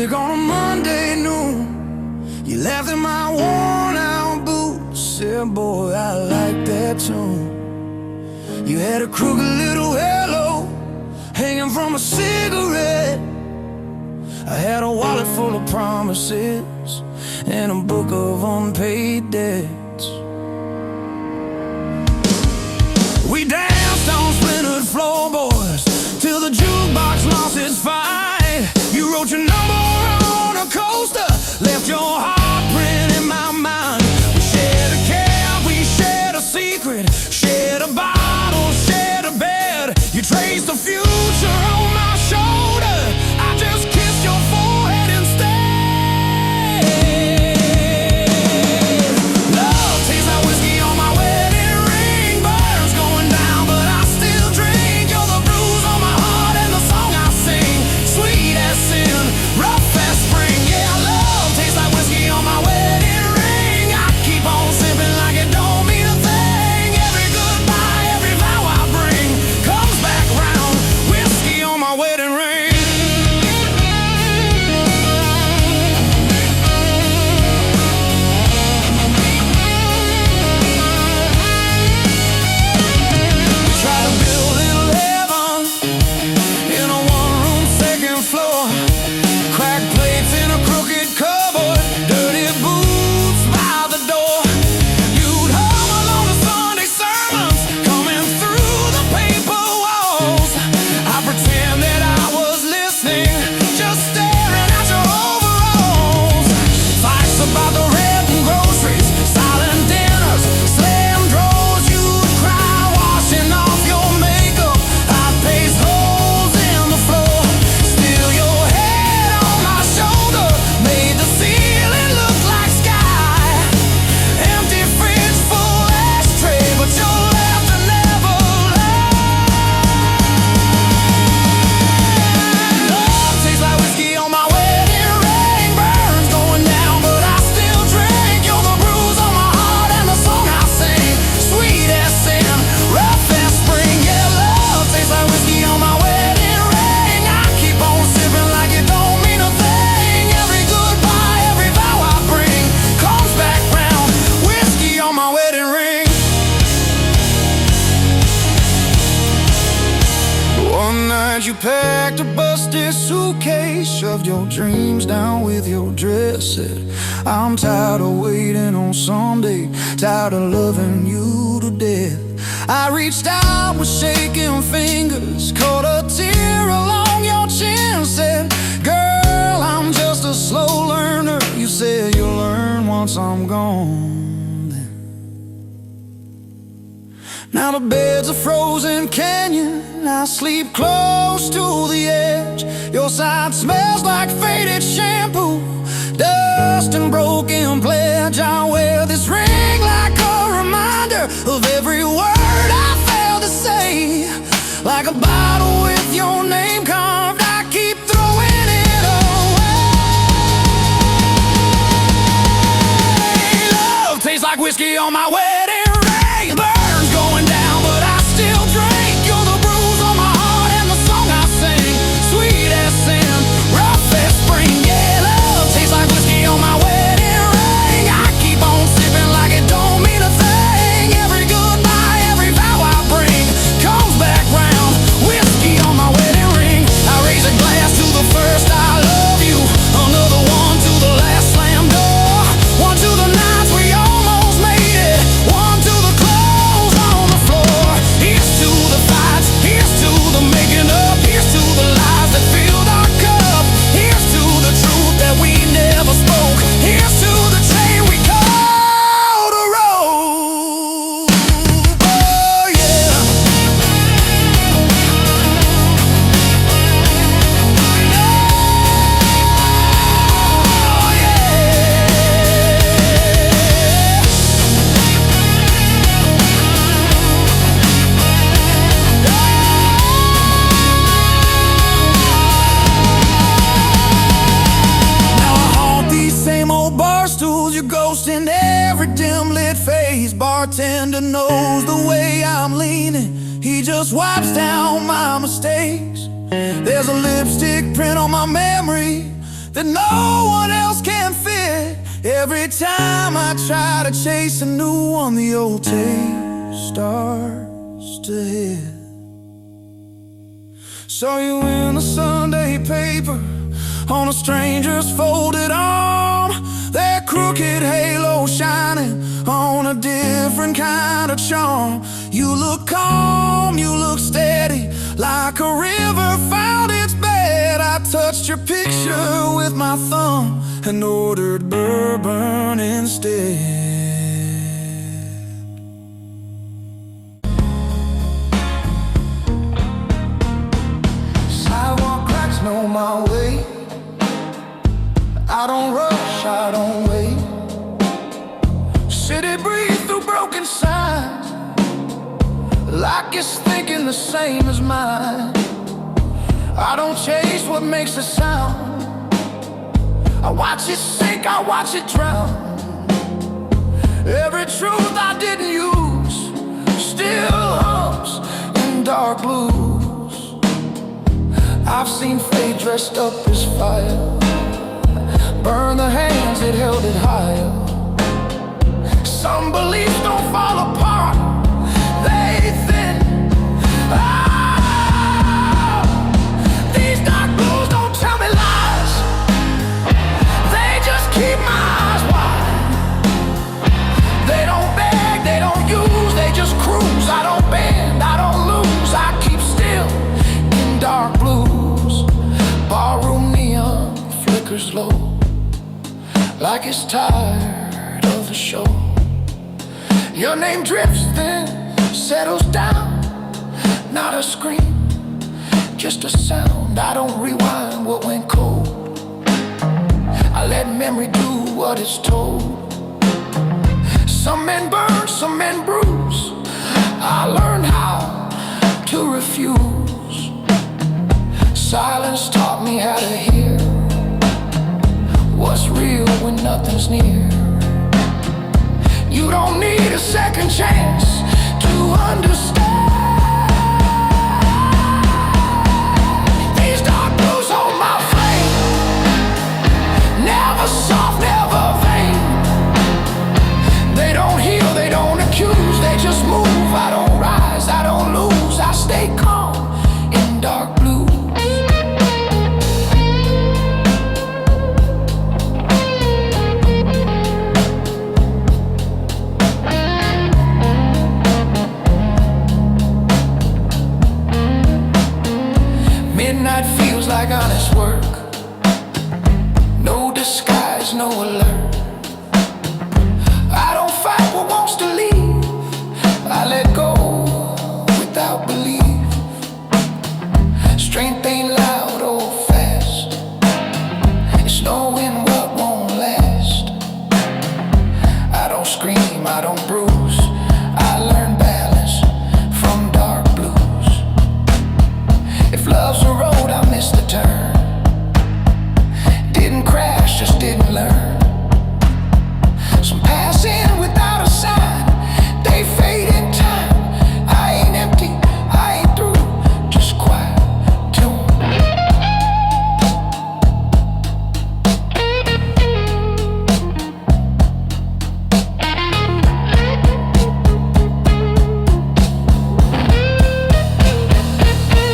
music on a Monday noon. You laughed at my worn out boots. Said, boy, I like that tune. You had a crooked little halo hanging from a cigarette. I had a wallet full of promises and a book of unpaid debts. We danced on splintered floorboards till the jukebox lost its fight. You wrote your number on a coaster, left your heart print in my mind. We shared a cab, we shared a secret, shared a bottle, shared a bed. You traced the future on my shoulder, I just kissed your forehead instead. Love tastes like whiskey on my wedding ring. Burns going down, but I still drink. You're the bruise on my heart and the song I sing. Sweet as sin, rough as spring. Yeah, love tastes like whiskey on my wedding ring. I keep on sipping like it don't mean a thing. Every goodbye, every vow I bring comes back round. Whiskey on my wedding ring. Try to build little heaven in a one-room second floor. Cracked plates in a crooked cupboard, dirty boots by the door. You'd hum along the Sunday sermons coming through the paper walls. I pretend that I was listening, just staring at your overalls. Fights about the rent and groceries, silent dinners, slam drawers. You'd cry washing off your makeup. I'd paste holes in the floor. Still your head on my shoulder made the ceiling look like sky. Empty fridge, full ashtray, but your laughter never lied. Love tastes like whiskey on my wedding ring. Burns going down, but I still drink. You're the bruise on my heart and the song I sing. Sweet as sin, rough as spring. Yeah, love tastes like whiskey on my wedding ring. I keep on sipping like it don't mean a thing. Every goodbye, every vow I bring comes back round. Whiskey on my wedding ring. One night you packed a busted suitcase, shoved your dreams down with your dress. Said, I'm tired of waiting on someday, tired of loving you to death. I reached out with shaking fingers, caught a tear along your chin. Said, girl, I'm just a slow learner. You said you'll learn once I'm gone. Now the bed's a frozen canyon, I sleep close to the edge. Your side smells like faded shampoo, dust and broken pledge. I wear this ring like a reminder of every word I failed to say. Like a bottle with your name carved, I keep throwing it away. Love tastes like whiskey on my wedding ring. Burns going down, but I still drink. You're the bruise on my heart and the song I sing. Sweet as sin, rough as spring. Yeah, love tastes like whiskey on my wedding ring. I keep on sipping like it don't mean a thing. Every goodbye, every vow I bring comes back round. Whiskey on my wedding ring. I raise a glass to the first I love you, another one to the last slam door, one to the nights we almost made it, one to the clothes on the floor. Here's to the fights, here's to the making up, here's to the lies that filled our cup, here's to the truth that we never spoke, here's to the chain we called a rope. Oh yeah. Oh yeah. Now I haunt these same old bar stools, your ghost in every dim lit face. Bartender knows the way I'm leaning, he just wipes down my mistakes. There's a lipstick print on my memory, that no one else can fit. Every time I try to chase a new one, the old tape starts to hit. Saw you in the Sunday paper on a stranger's folded arm, that crooked halo shining on a different kind of charm. You look calm, you look steady, like a river found its bed. I touched your picture with my thumb and ordered bourbon instead. Sidewalk cracks know my way. I don't rush, I don't wait. City breathe through broken signs, like it's thinking the same as mine. I don't chase what makes a sound, I watch it sink, I watch it drown. Every truth I didn't use still hums in dark blues. I've seen fate dressed up as fire, burn the hands that held it higher. Some beliefs don't fall apart, they thin. Oh, these dark blues don't tell me lies, they just keep my eyes wide. They don't beg, they don't use, they just cruise. I don't bend, I don't lose, I keep still in dark blues. Barroom neon flickers low, like it's tired of the show. Your name drifts, then settles down. Not a scream, just a sound. I don't rewind what went cold, I let memory do what it's told. Some men burn, some men bruise, I learned how to refuse. Silence taught me how to hear what's real when nothing's near. You don't need a second chance to understand. These dark blues hold my flame, never soft, never vain. They don't heal, they don't accuse, they just move. I don't rise, I don't lose, I stay calm in dark blue. Midnight feels like honest work, no disguise, no alert. I don't fight what wants to leave, I let go without belief. Strength ain't loud or fast, it's knowing what won't last. I don't scream, I don't bruise, I learn balance from dark blues. If love's a road, I missed the turn. Didn't crash, just didn't learn. Some pass in without a sign, they fade in time. I ain't empty, I ain't through, just quiet tune.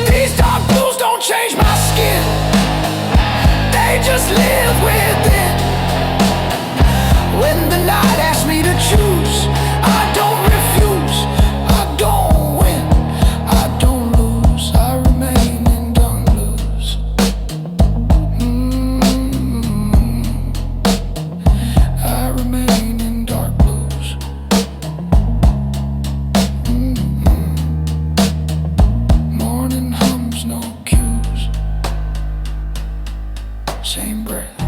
These dark blues don't change my skin, they just live within. When the night asks me to choose, I don't refuse, I don't win, I don't lose, I remain in dark blues. I remain in dark blues. Morning hums, no cues, same breath,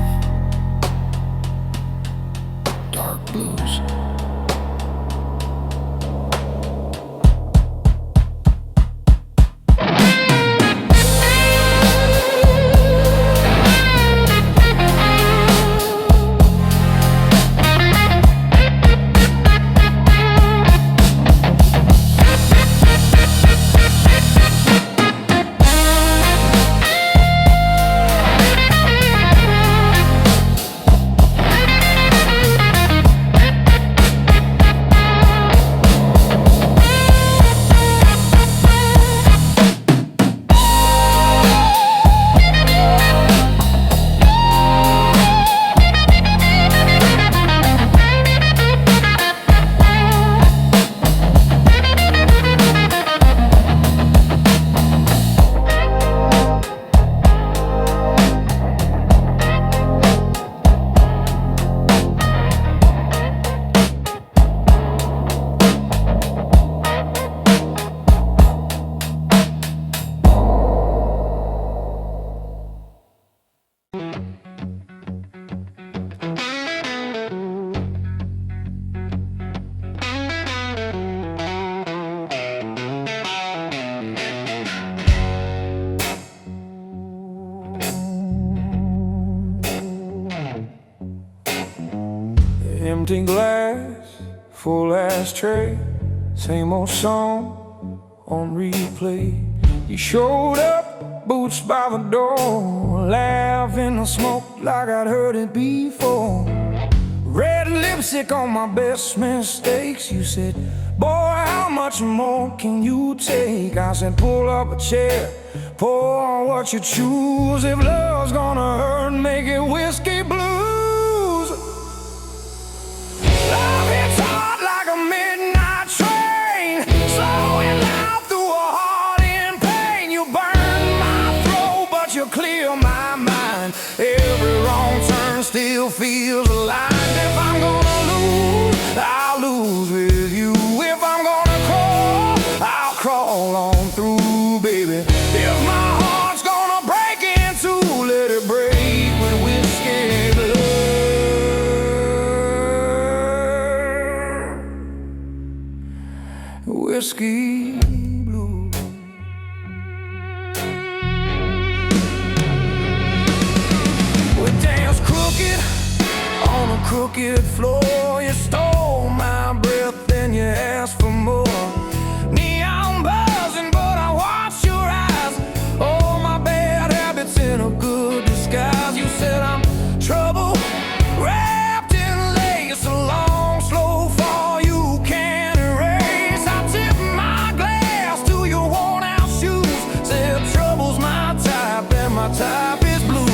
Empty glass, full ashtray, same old song on replay. You showed up, boots by the door, laughing and smoke like I'd heard it before. Red lipstick on my best mistakes. You said, boy, how much more can you take? I said, pull up a chair, pour on what you choose. If love's gonna hurt, make it whiskey blues. Love hits hard like a midnight train, slowing loud through a heart in pain. You burn my throat, but you clear my mind. Every wrong turn still feels aligned. If I'm gonna lose, I'll lose with you. If I'm gonna crawl, I'll crawl on through, baby. If my heart's gonna break in two, let it break with whiskey blood. Whiskey blue. We dance crooked on a crooked floor. You stole my breath, then you asked for more. Neon buzzing, but I watched your eyes. Oh, my bad habits in a good disguise. You said I'm trouble, wrapped in lace, a long, slow fall you can't erase. I tip my glass to your worn-out shoes. Said trouble's my type, and my type is blue.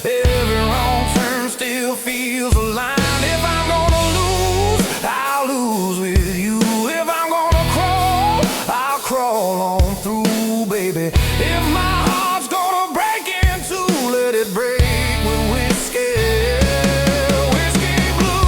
Every wrong turn still feels aligned. If I'm gonna lose, I'll lose with you. If I'm gonna crawl, I'll crawl on through, baby. If my heart's gonna break in two, let it break with whiskey, whiskey blue.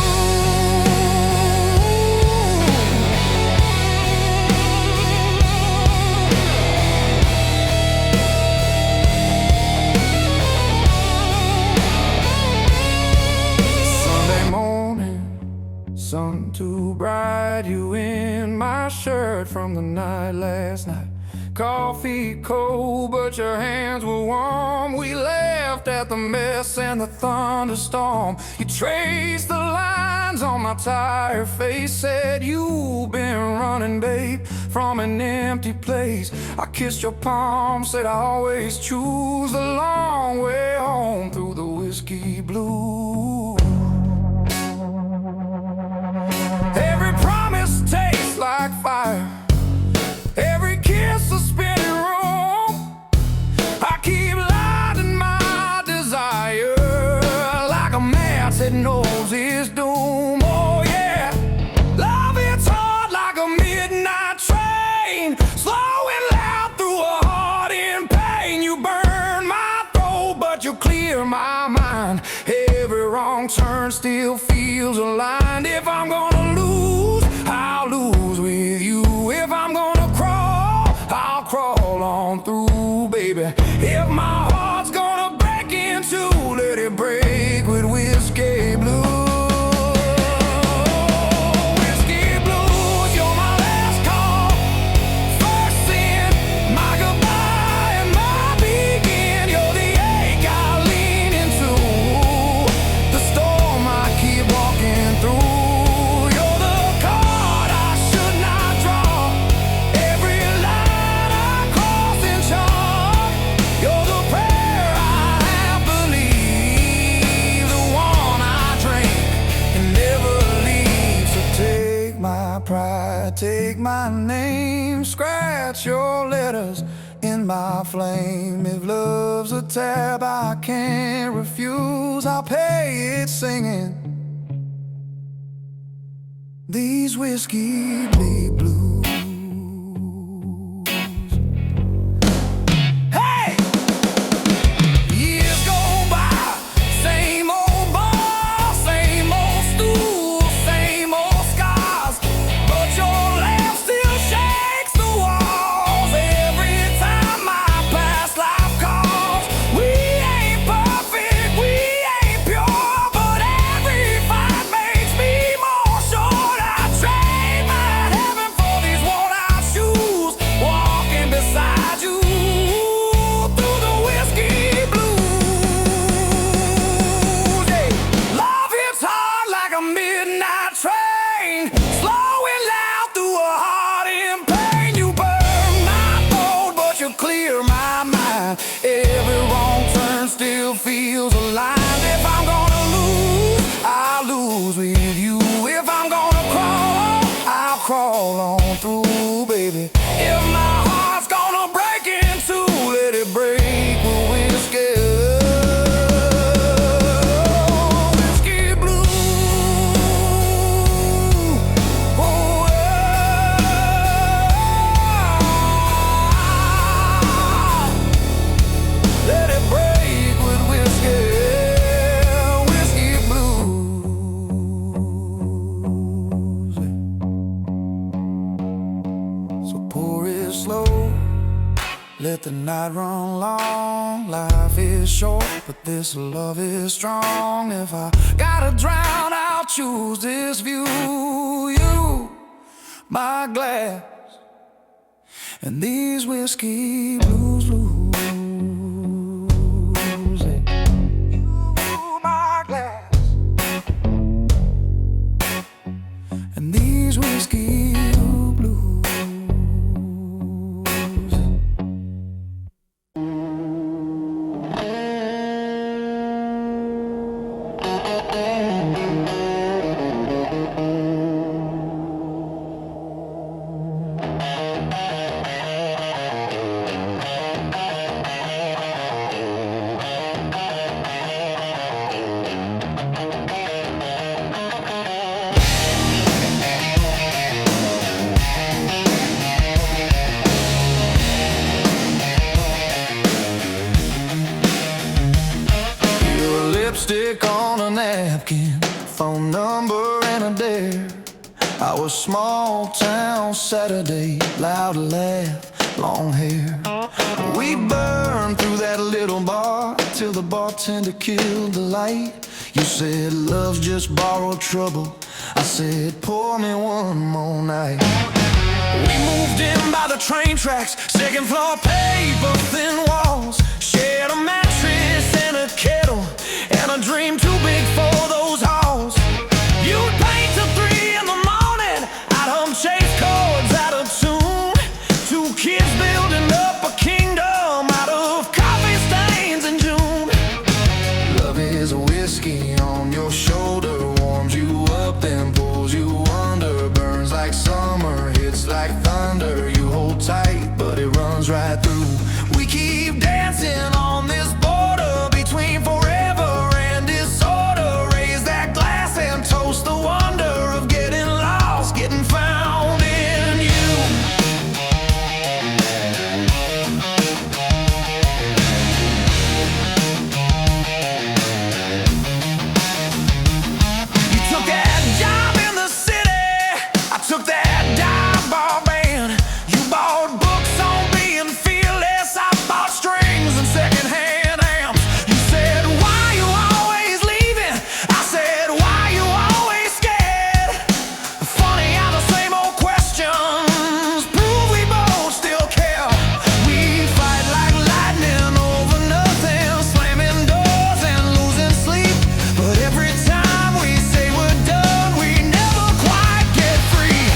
Sun too bright, you in my shirt from the night last night. Coffee cold, but your hands were warm. We laughed at the mess and the thunderstorm. You traced the lines on my tired face. Said you've been running, babe, from an empty place. I kissed your palm, said I always choose the long way home through the whiskey blue. Every promise tastes like fire, every kiss a spinning room. I keep lighting my desire like a man that knows his doom. Oh yeah, love hits hard like a midnight train, slowing loud through a heart in pain. You burn my throat, but you clear my mind. Every wrong turn still feels aligned. If I'm gonna lose, I'll lose with you. If I'm gonna crawl, I'll crawl on through, baby. If my heart's gonna break in two, let it break with whiskey blue. Pride, take my name, scratch your letters in my flame. If love's a tab I can't refuse, I'll pay it singing these whiskey bleed blues. Hey! Years go by, same old bar, same old stool, same old scars, but your laugh still shakes the walls every time my past life calls. We ain't perfect, we ain't pure, but every fight makes me more. let the night run long. Life is short, but this love is strong. If I gotta drown, I'll choose this view. You, my glass, and these whiskey blues, blues. You, my glass, and these whiskey blues. Lipstick on a napkin, phone number and a dare. Our small town Saturday, loud laugh, long hair. We burned through that little bar till the bartender killed the light. You said love's just borrowed trouble. I said pour me one more night. We moved in by the train tracks, second floor paper thin walls. Shared a mattress and a kettle, and a dream too big for those halls. You'd paint till 3 in the morning, I'd hum chase chords out of tune. Two kids building up a kingdom out of coffee stains in June. Love is a whiskey on your shoulder, warms you up then pulls you under. Burns like summer, hits like thunder. You hold tight, but it runs right through. We keep dancing on this border between forever and disorder. Raise that glass and toast the wonder of getting lost, getting found in you. You took that job in the city, I took that dive bar band. You bought books on being fearless, I bought strings and secondhand amps. You said, why you always leaving? I said, why you always scared? Funny how the same old questions prove we both still care. We fight like lightning over nothing, slamming doors and losing sleep. But every time we say we're done, we never quite get free.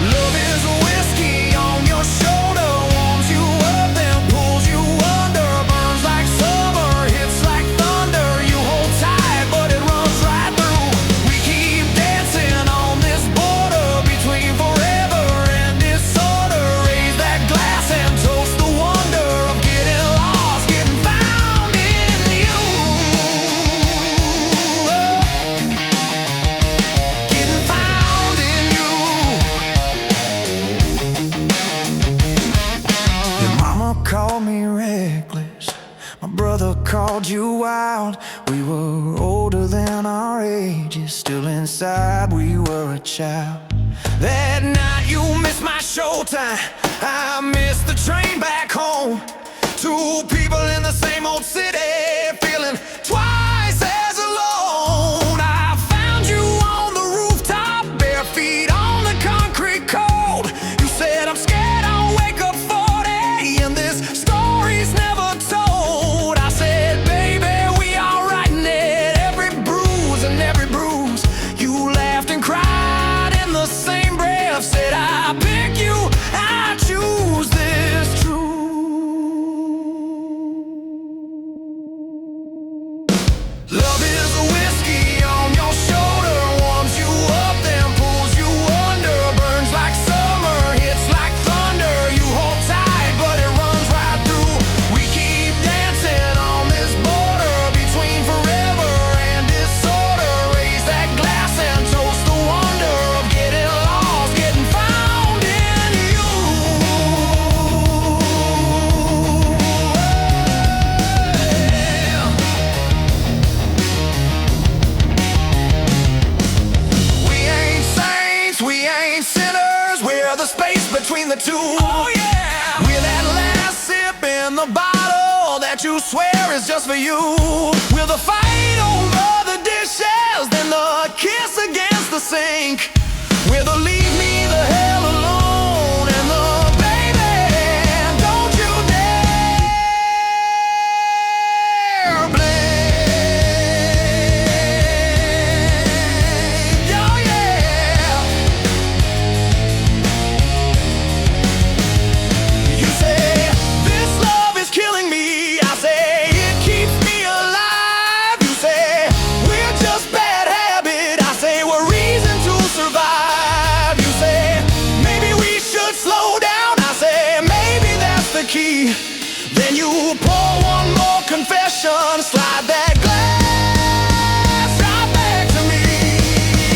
Love is a whiskey on your shoulder, warms you up then pulls you under. Burns like summer, hits like thunder. You hold tight, but it runs right through. We keep dancing on this border between forever and disorder. Raise that glass and toast the wonder of getting lost, getting found in you. Getting found in you. Your mama called me reckless, my brother called you wild. We were older than our ages, still inside we were a child. That night you missed my showtime, I missed the train back home. Two people in the same old city, feeling twice as alone. I found you on the rooftop, bare feet on the concrete cold. You said I'm scared I'll wake up 40 and this story's never told. I said, baby, we are writing it, every bruise and every bruise. You laughed and cried in the same breath, said I pick you, I choose this truth. Love is a whiskey on your shoulder, warms you up then pulls you under. Burns like summer, hits like thunder. You hold tight, but it runs right through. We keep dancing on this border between forever and disorder. Raise that glass and toast the wonder of getting lost, getting found in you. We ain't saints, we ain't sinners. We're the space between the two. Oh yeah, we're that last a bottle that you swear is just for you. With a fight over the dishes, then the kiss against the sink. With a leave me the hell alone, and the baby, don't you dare blame. Oh yeah. You say this love is killing me, I say it keeps me alive. You say we're just bad habit, I say we're reason to survive. You say maybe we should slow down, I say maybe that's the key. Then you pour one more confession, slide that glass right back to me.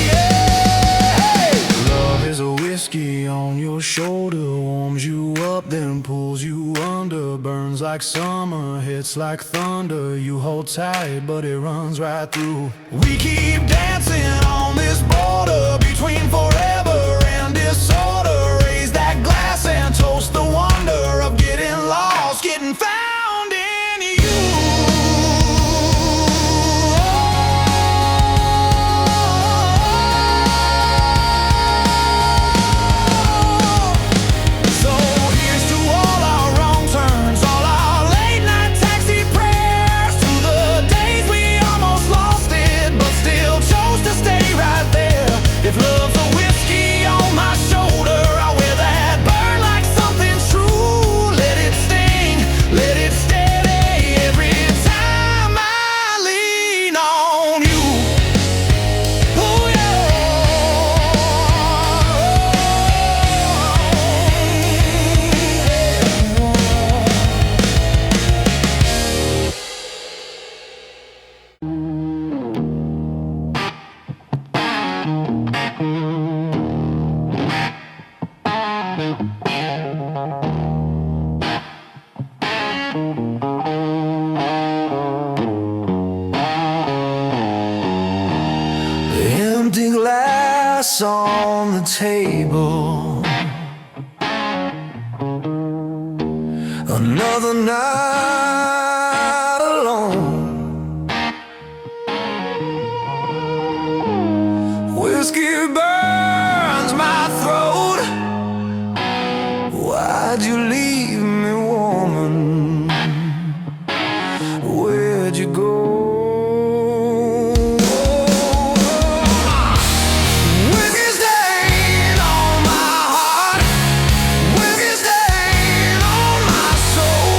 Yeah. Love is a whiskey on your shoulder, warms you up then pulls you under. Burns like summer, hits like thunder. You hold tight but it runs right through. We keep dancing on this border between forever and disorder. Raise that glass and toast the wonder of getting lost, getting found in you. So here's to all our wrong turns, all our late night taxi prayers, to the days we almost lost it but still chose to stay right there. If love's a whiskey on my shoulder, I'll wear that burn like something true. Let it sting, let it steady every time I lean on you. Oh empty glass on the table, another night alone. Whiskey burns my throat. Why'd you leave me, woman? Where'd you go? Whiskey stain on my heart, whiskey stain on my soul.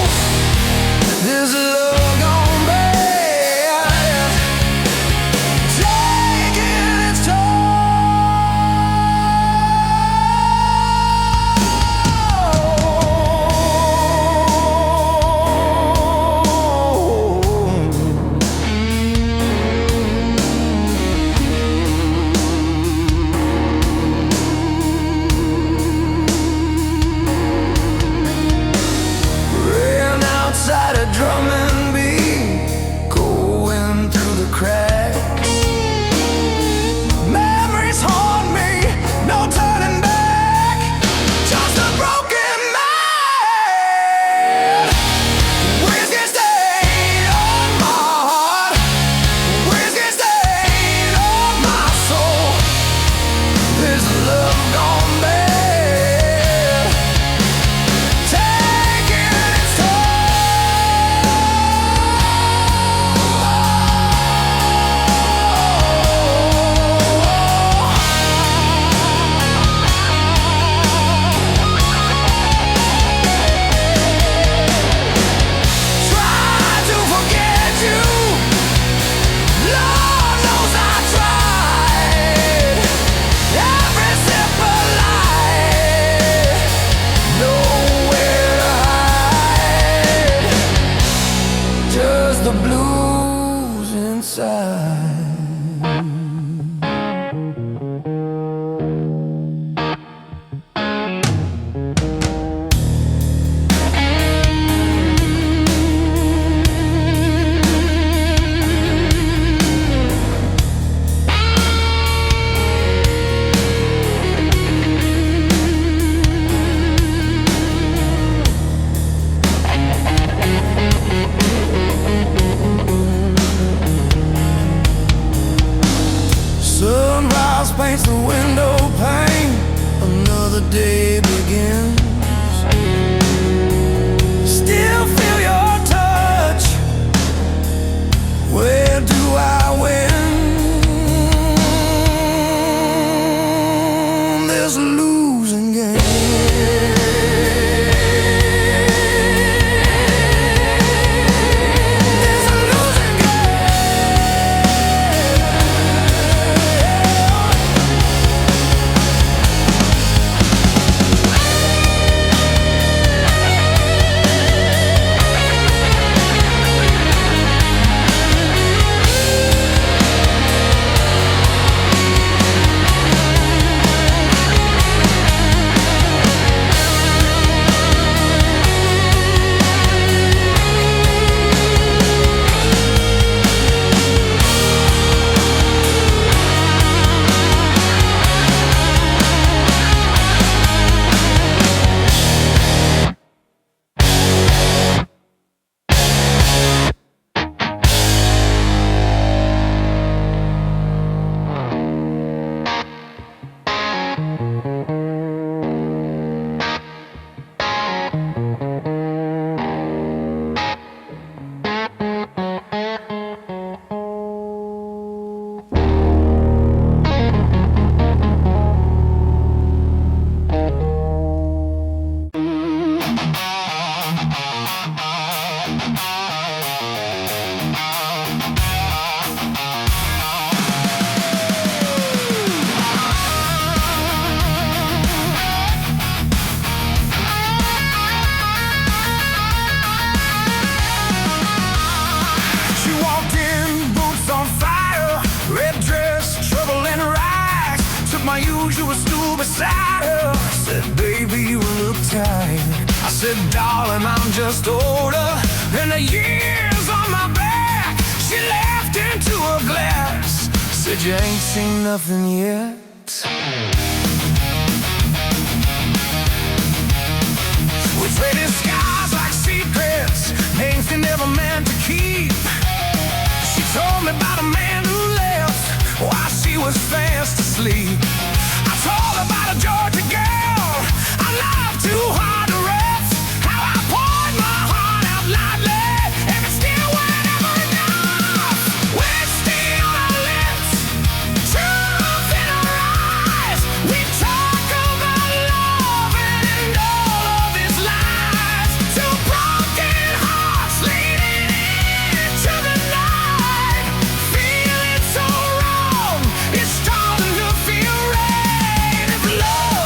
Sunrise paints the window pane. Another day begins. Still feel your touch. Where do I win? There's a losing game. My usual stool beside her. I said, baby, you look tired. I said, darling, I'm just older than the years on my back. She laughed into a glass. Said, you ain't seen nothing yet. We traded skies like secrets, names they never meant to keep. She told me about a man who left while she was fast asleep. I told her about a Georgia girl I love too hard to rest. How I poured my heart out loudly, and it still weren't ever enough. Whiskey on our lips, truth in our eyes. We talk about love and all of its lies. Two broken hearts leading into the night, feeling so wrong. It's starting to feel right. If love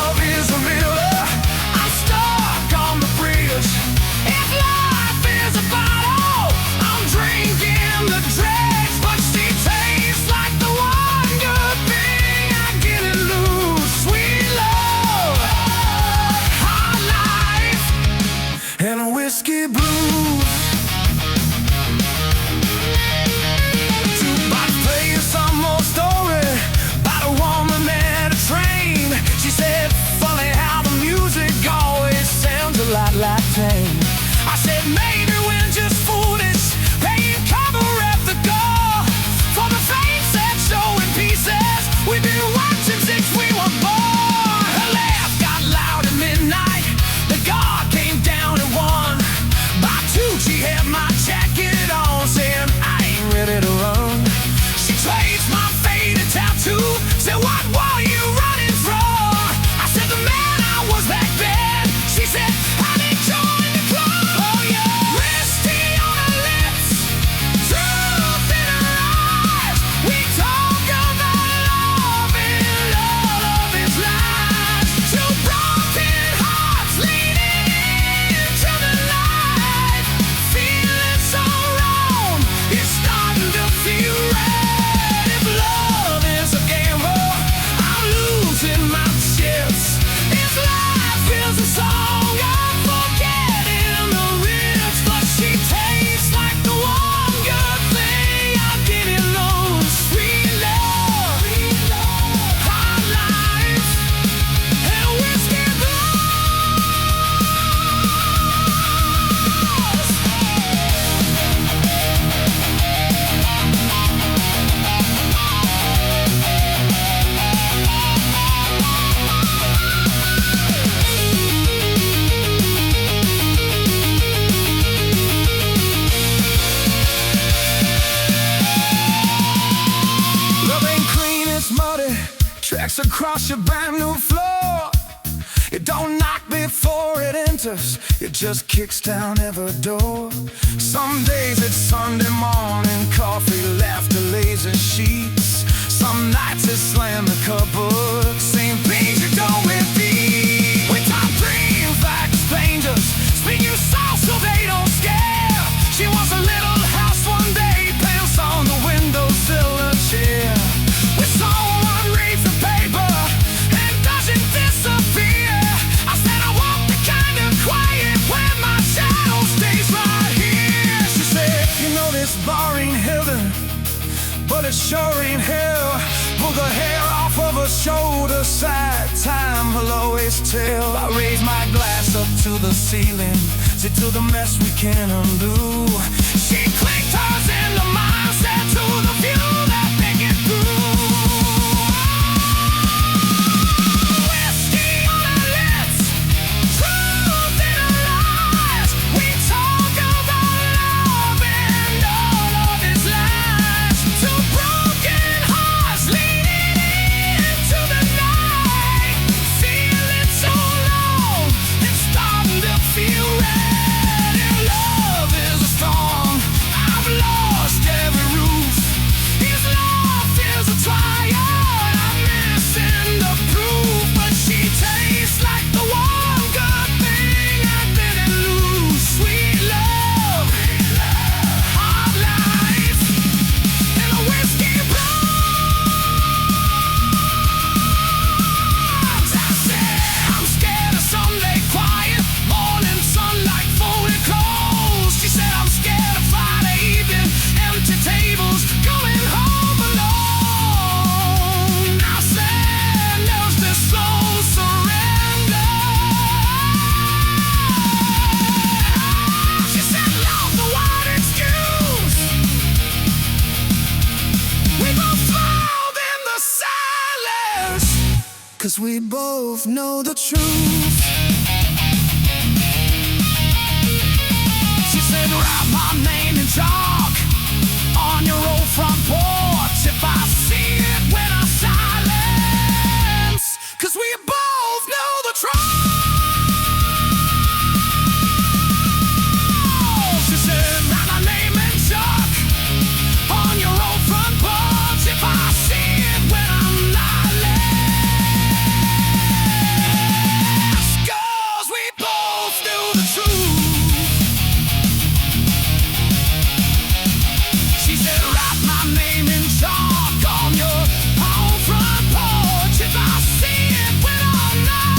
slowly tracks across your brand new floor. It don't knock before it enters, it just kicks down every door. Some days it's Sunday morning, coffee, laughter, lazy sheets. Some nights it's slam the cupboard, same things you don't repeat. We talk dreams like strangers, speak you soft so they don't scare. She wants a little house one day, pants on the windowsill, a chair. We saw one read the paper and doesn't disappear. I said I want the kind of quiet where my shadow stays right here. She said, you know this bar ain't heaven, but it sure ain't hell. Pull the hair off of her shoulder, side time will always tell. I raise my glass up to the ceiling, say to the mess we can't undo. She clicked hers into mine, said to the few that make it through. Whiskey on our lips, truth in our lies. We talk about love and all of its lies. Two broken hearts leading into the night, feeling so alone and starting to feel red. And love is a storm, I've lost every roof. His love is a trial, I'm missing the proof. But she tastes like the one good thing I didn't lose. Sweet love, hard life, and a whiskey blonde. I said I'm scared of Sunday quiet, morning sunlight, folded clothes. She said I'm scared of Friday evening, empty tables, going home alone. I said there's this slow surrender. She said love the wide excuse. We both thrilled in the silence, 'cause we both know the truth. She said write my name in chalk on your old front porch. If I see it when I silence, 'cause we both know the truth. She said write my name in chalk on your old front porch. If I see it when I'm lieless, 'cause we both knew the truth. She said write my name in chalk on your home front porch. If I see it when I'm not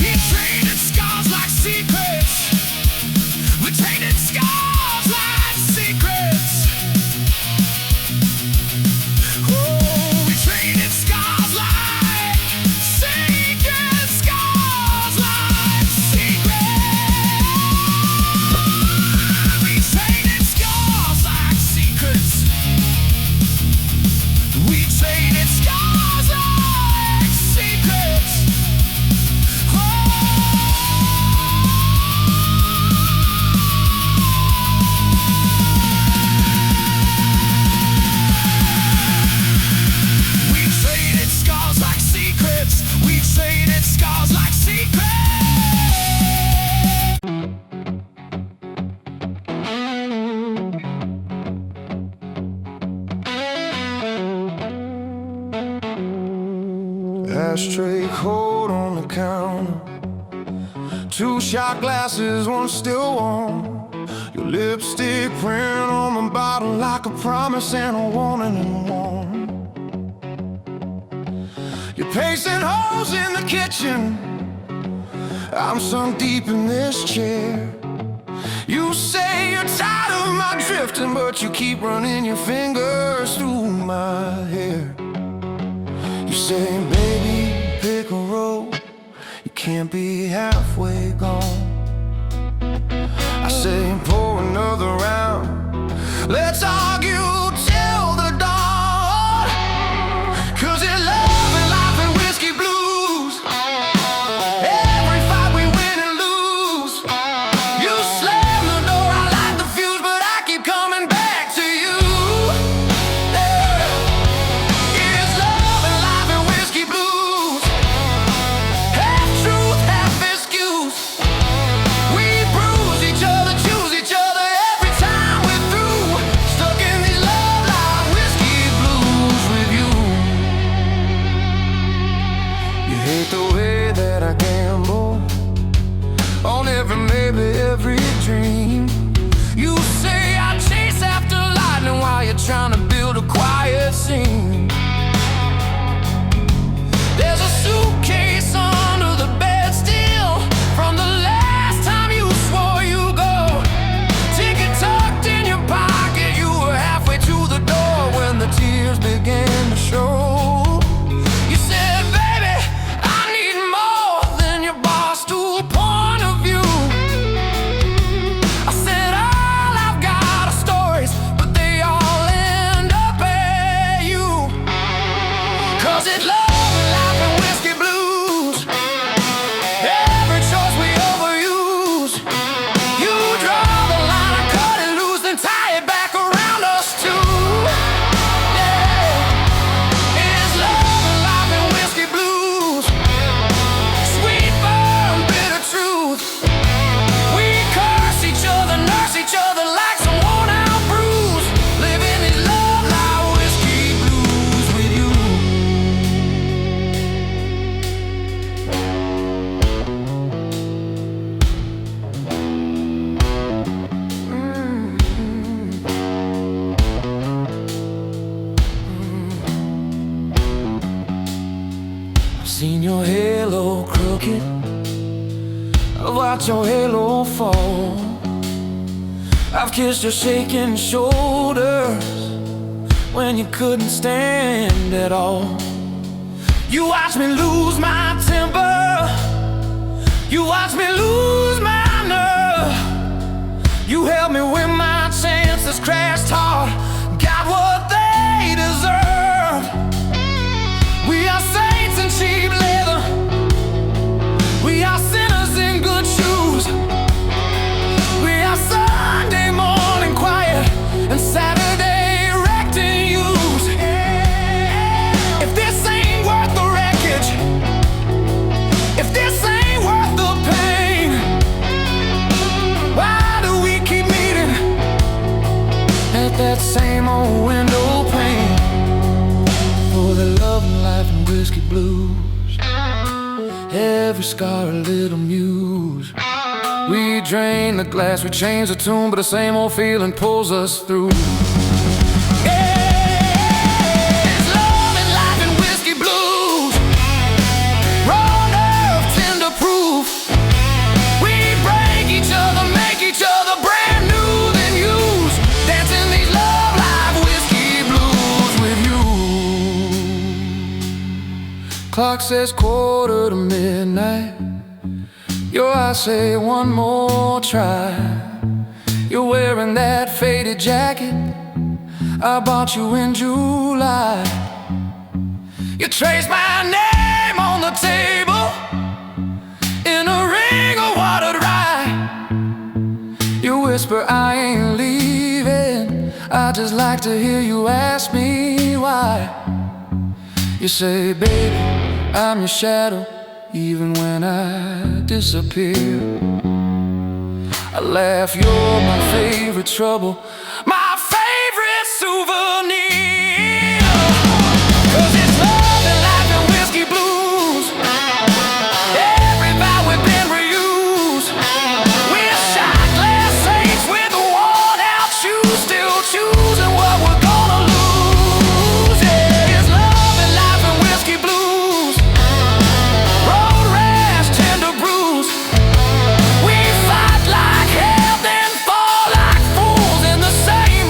we traded scars like secrets. We traded scars like secrets. Oh, we traded scars like secrets. Scars like secrets. We traded scars like secrets. We traded scars like secrets. We traded scars like secrets. We traded scars like secrets. Ashtray cold on the counter, two shot glasses, one still warm. Your lipstick print on the bottle like a promise and a warning and warm. You're pacing holes in the kitchen, I'm sunk deep in this chair. You say you're tired of my drifting, but you keep running your fingers through my hair. You say, baby, pick a road. You can't be halfway gone. I say pour another round, let's argue till the dawn. 'Cause it's love and life and whiskey blues. Every fight we win and lose. You slam the door, I light the fuse, but I keep coming back to you. Yeah. It's love and life and whiskey blues. Half truth, half excuse. We bruise each other, choose each other every time we're through. Stuck in these love life whiskey blues with you. You hate the way that I gamble on every maybe, every dream. You say I chase after lightning while you're trying to build a quiet scene. There's a suitcase under the bed still from the last time you swore you'd go. Ticket tucked in your pocket, you were halfway to the door when the tears began to show. You said, baby, I need more than your bar stool point of view. I said, all I've got are stories, but they all end up at you. 'Cause it's love and life and whiskey blues. Every choice we overuse. You draw the line, I cut it loose, then tie it back around us too. Yeah. It's love and life and whiskey blues. Sweet burn, bitter truth. We curse each other, nurse each other like some worn out bruise. Living these love life whiskey blues with you. I've seen your halo crooked, I've watched your halo fall. I've kissed your shaking shoulders when you couldn't stand at all. You watched me lose my temper, you watched me lose my nerve. You held me when my chances crashed hard, got what they deserve. We are saints in cheap leather, we are sinners in good shoes. We are Sunday morning quiet and Saturday wrecked and used. If this ain't worth the wreckage, if this ain't worth the pain, why do we keep meeting at that same old window pane? For the love and life and whiskey blues, every scar a little muse. We drain the glass, we change the tune, but the same old feeling pulls us through. Yeah, it's love and life and whiskey blues. Raw nerve, tender proof. We break each other, make each other brand new, then use. Dancing these love life whiskey blues with you. Clock says 1:45. Your eyes say one more try. You're wearing that faded jacket I bought you in July. You trace my name on the table in a ring of watered rye. You whisper I ain't leaving, I just like to hear you ask me why. You say, baby, I'm your shadow even when I disappear. I laugh, you're my favorite trouble, my favorite souvenir. 'Cause it's love and life and whiskey blues. Every vow we've been reused. We're shot glass saints with worn out shoes, still choosing what we're gonna lose. Yeah, it's love and life and whiskey blues. Road rash, tender bruise. We fight like hell, then fall like fools in the same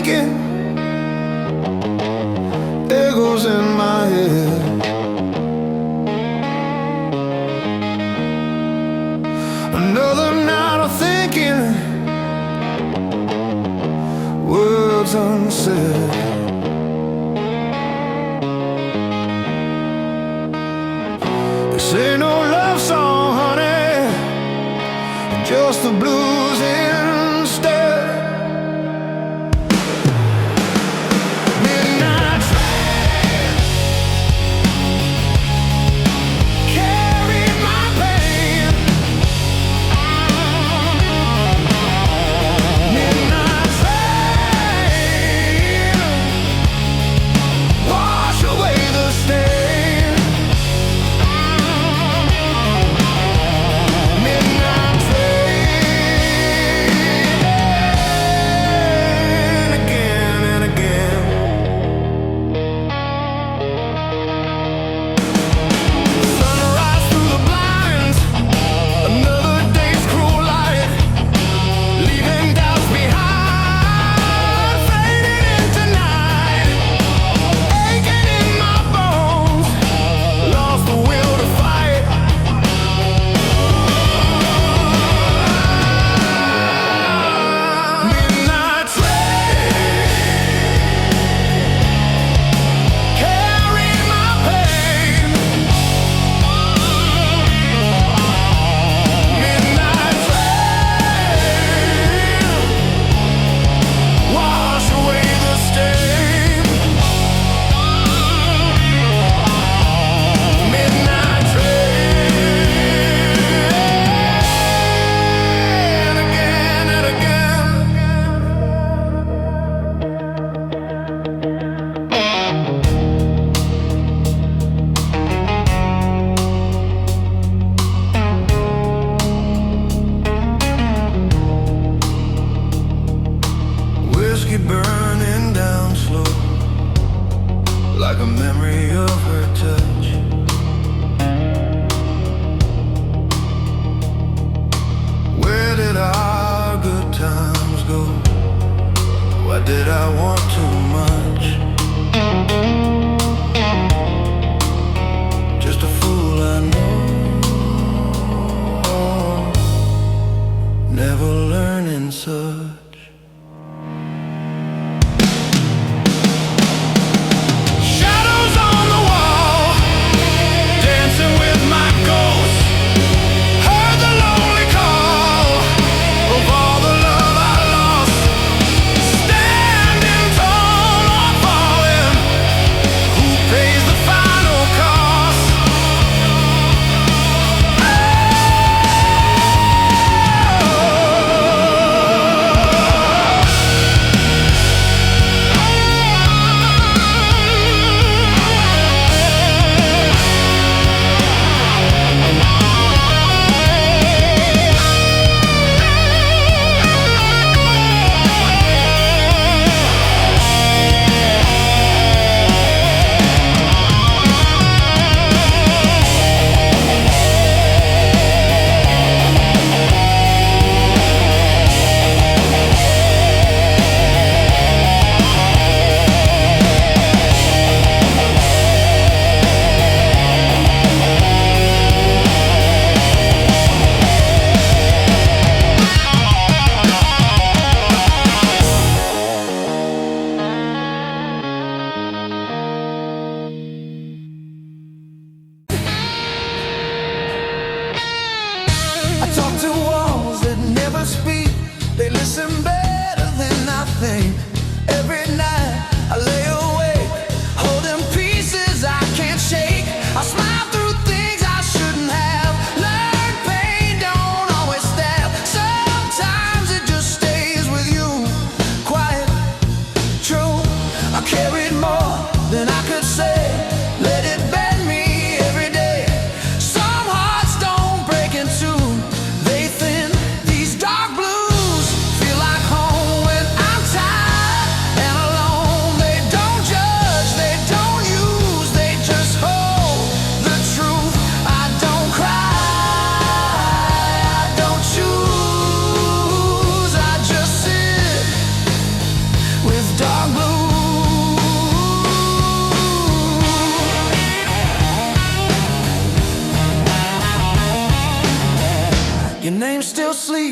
thinking echoes in my head. Another night of thinking, words unsaid. This ain't no love song, honey, just the blues instead. Midnight train carried my pain. Midnight train wash away the stain. Midnight train again and again. Sunrise through the blinds, another day's cruel light, leaving doubts behind, fading into night, aching in my bones, lost the will to fight. Midnight train carry my pain. Midnight train wash away the stain. Midnight train again and again. Whiskey burning down slow, like a memory of her touch. Where did our good times go? Why did I want too much? Just a fool, I know, never learning such. Shadows on the wall, dancing with my ghost. Heard the lonely call of all the love I lost. Standing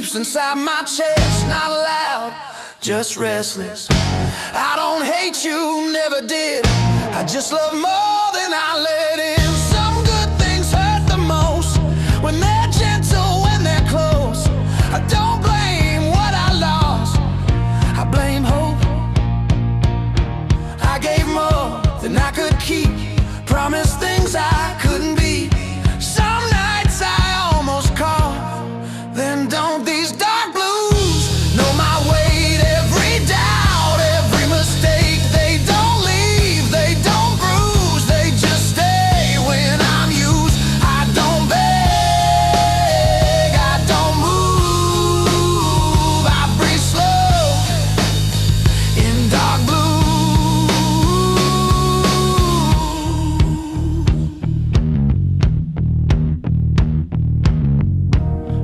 creeps inside my chest. Not loud, just restless. I don't hate you, never did. I just love more than I let in. Some good things hurt the most when they're gentle, when they're close. I don't blame what I lost, I blame hope. I gave more than I could keep, promised things I couldn't be. Some nights I almost call, then don't. These dark blues know my weight, every doubt, every mistake. They don't leave, they don't bruise, they just stay when I'm used. I don't beg, I don't move, I breathe slow in dark blue.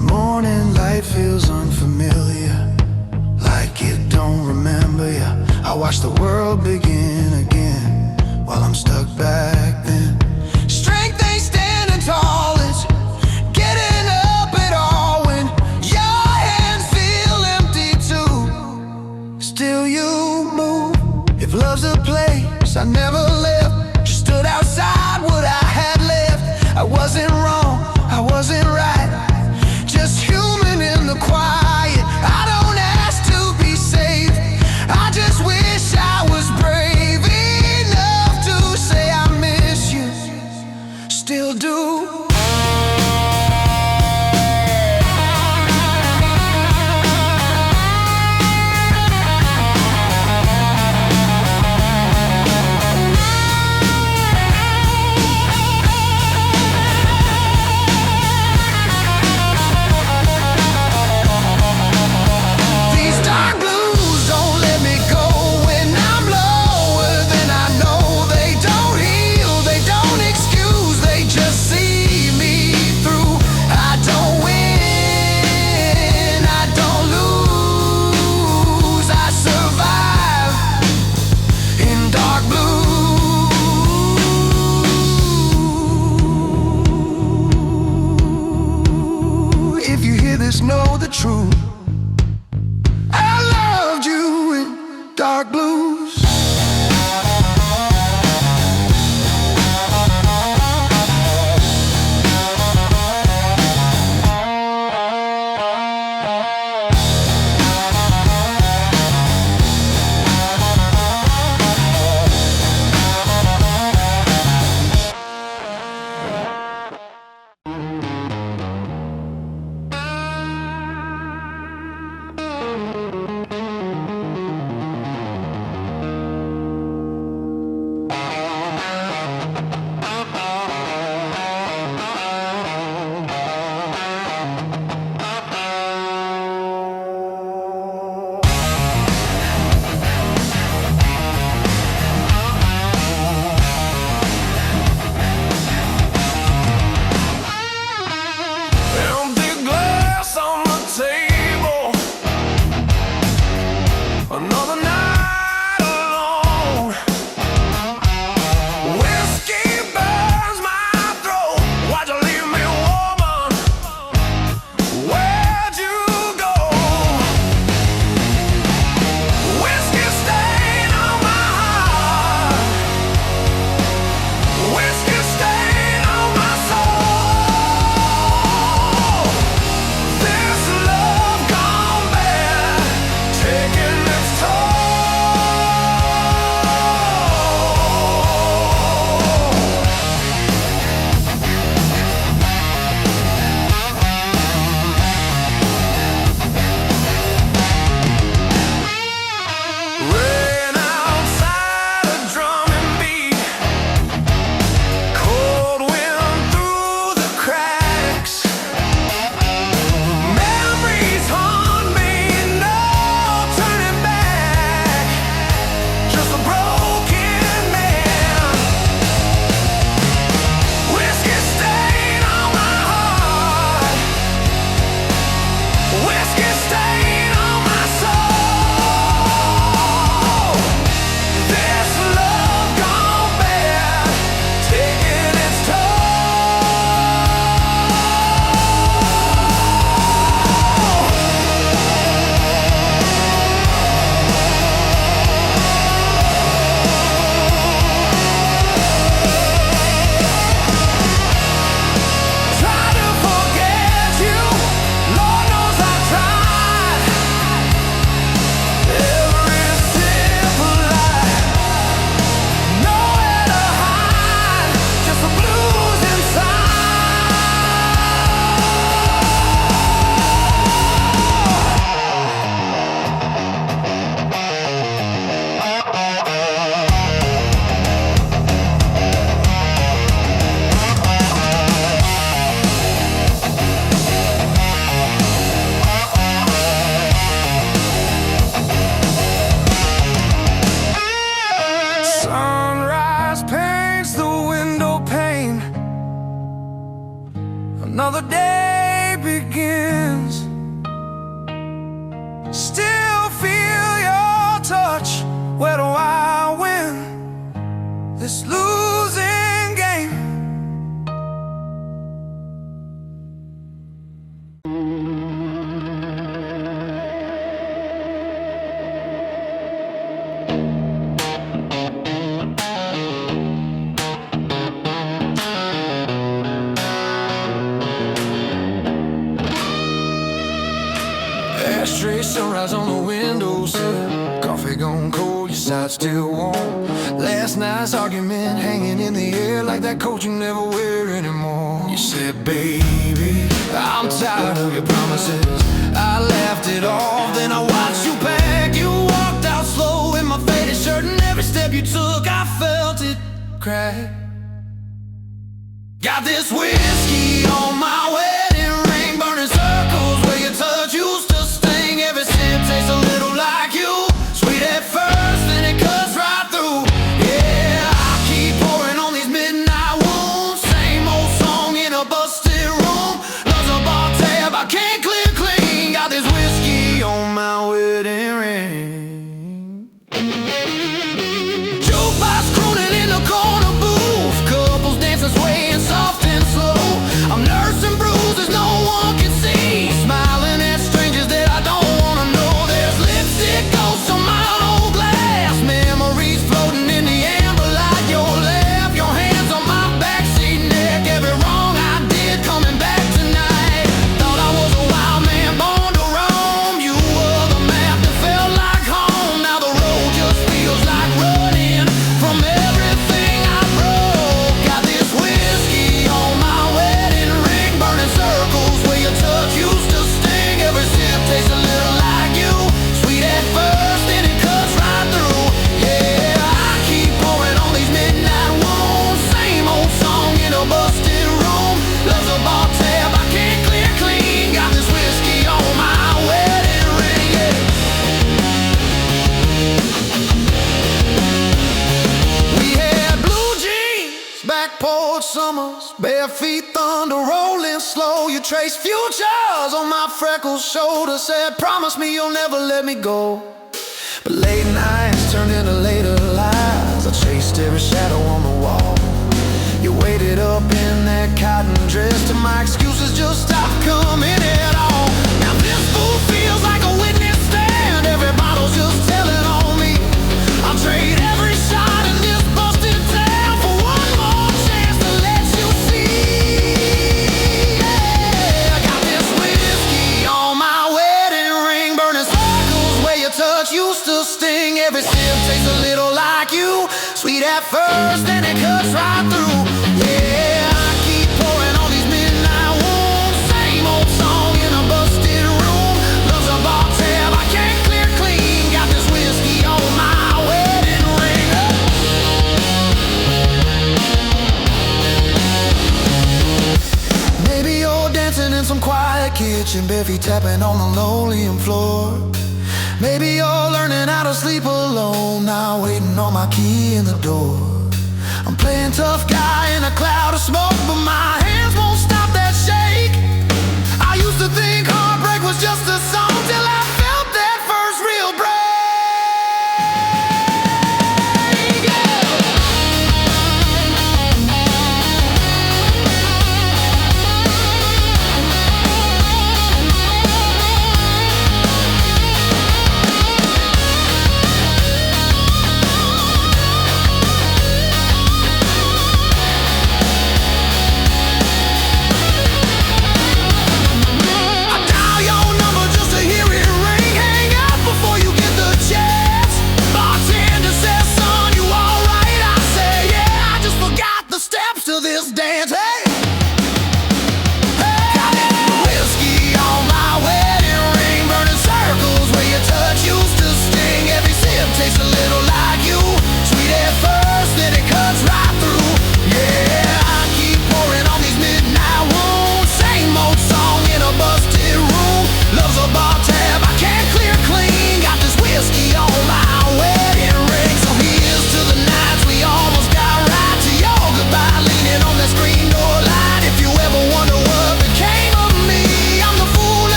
Morning light feels unfamiliar, like it don't remember ya. I watch the world begin again while I'm stuck back then. Strength ain't standing tall, it's getting up at all when your hands feel empty too. Still you move. If love's a place I never left, just stood outside what I had left. I wasn't wrong, I wasn't right, just human in the quiet. I don't ask to be saved, I just wish I was brave enough to say I miss you, still do. side still warm. Last night's argument hanging in the air like that coat you never wear anymore. You said, baby, I'm tired of your promises. I laughed it off, then I watched you pack. You walked out slow in my faded shirt, and every step you took I felt it crack. Got this whiskey on my wedding ring, burning circles where your touch used to sting. Every sip tastes a little like you, sweet at first, then it cuts right through. Yeah, I keep pouring on these midnight wounds. Same old song in a busted room. Love's a bar tab I can't clear clean. Got this whiskey on my wedding ring. Jukebox crooning in the corner booth, couples dancing, swaying soft and slow. I'm nursing bruises no one can see, smiling at strangers that I don't wanna know. There's lipstick ghosts on my old glass, memories floating in the amber light. Your laugh, your hands on my backseat neck, every wrong I did coming back tonight. Thought I was a wild man born to roam. You were the map that felt like home. Now the road just feels like running from everything I broke. Got this whiskey on my wedding ring, burning circles where your touch used to sting. Every sip tastes a little like you, sweet at first, then it cuts right through. Yeah, I keep pouring on these midnight wounds. Same old song in a busted room. Love's a bar tab I can't clear clean. Got this whiskey on my wedding ring, yeah. We had blue jeans, back porch summers, bare feet, thunder rolling slow. You traced futures on my freckled shoulder, said promise me you'll never let me go. But late nights turned into later lies. I chased every shadow on the wall. You waited up in that cotton dress till my excuses just stopped coming at all. Now this fool feels like a witness stand. Every bottle's just telling on me. I'll trade every shot in this busted town for one more chance to let you see. Yeah, I got this whiskey on my wedding ring, burning circles where your touch used to sting. Every sip tastes a little like you, sweet at first, then it cuts right through. Yeah, I keep pouring on these midnight wounds. Same old song in a busted room. Love's a bar tab I can't clear clean. Got this whiskey on my wedding ring. Maybe you're dancing in some quiet kitchen, bare feet tapping on the linoleum floor. Maybe you're learning how to sleep alone, now waiting on my key in the door. I'm playing tough guy in a cloud of smoke, but my hands won't stop that shake. I used to think heartbreak was just a song till I felt that first real break. I dial your number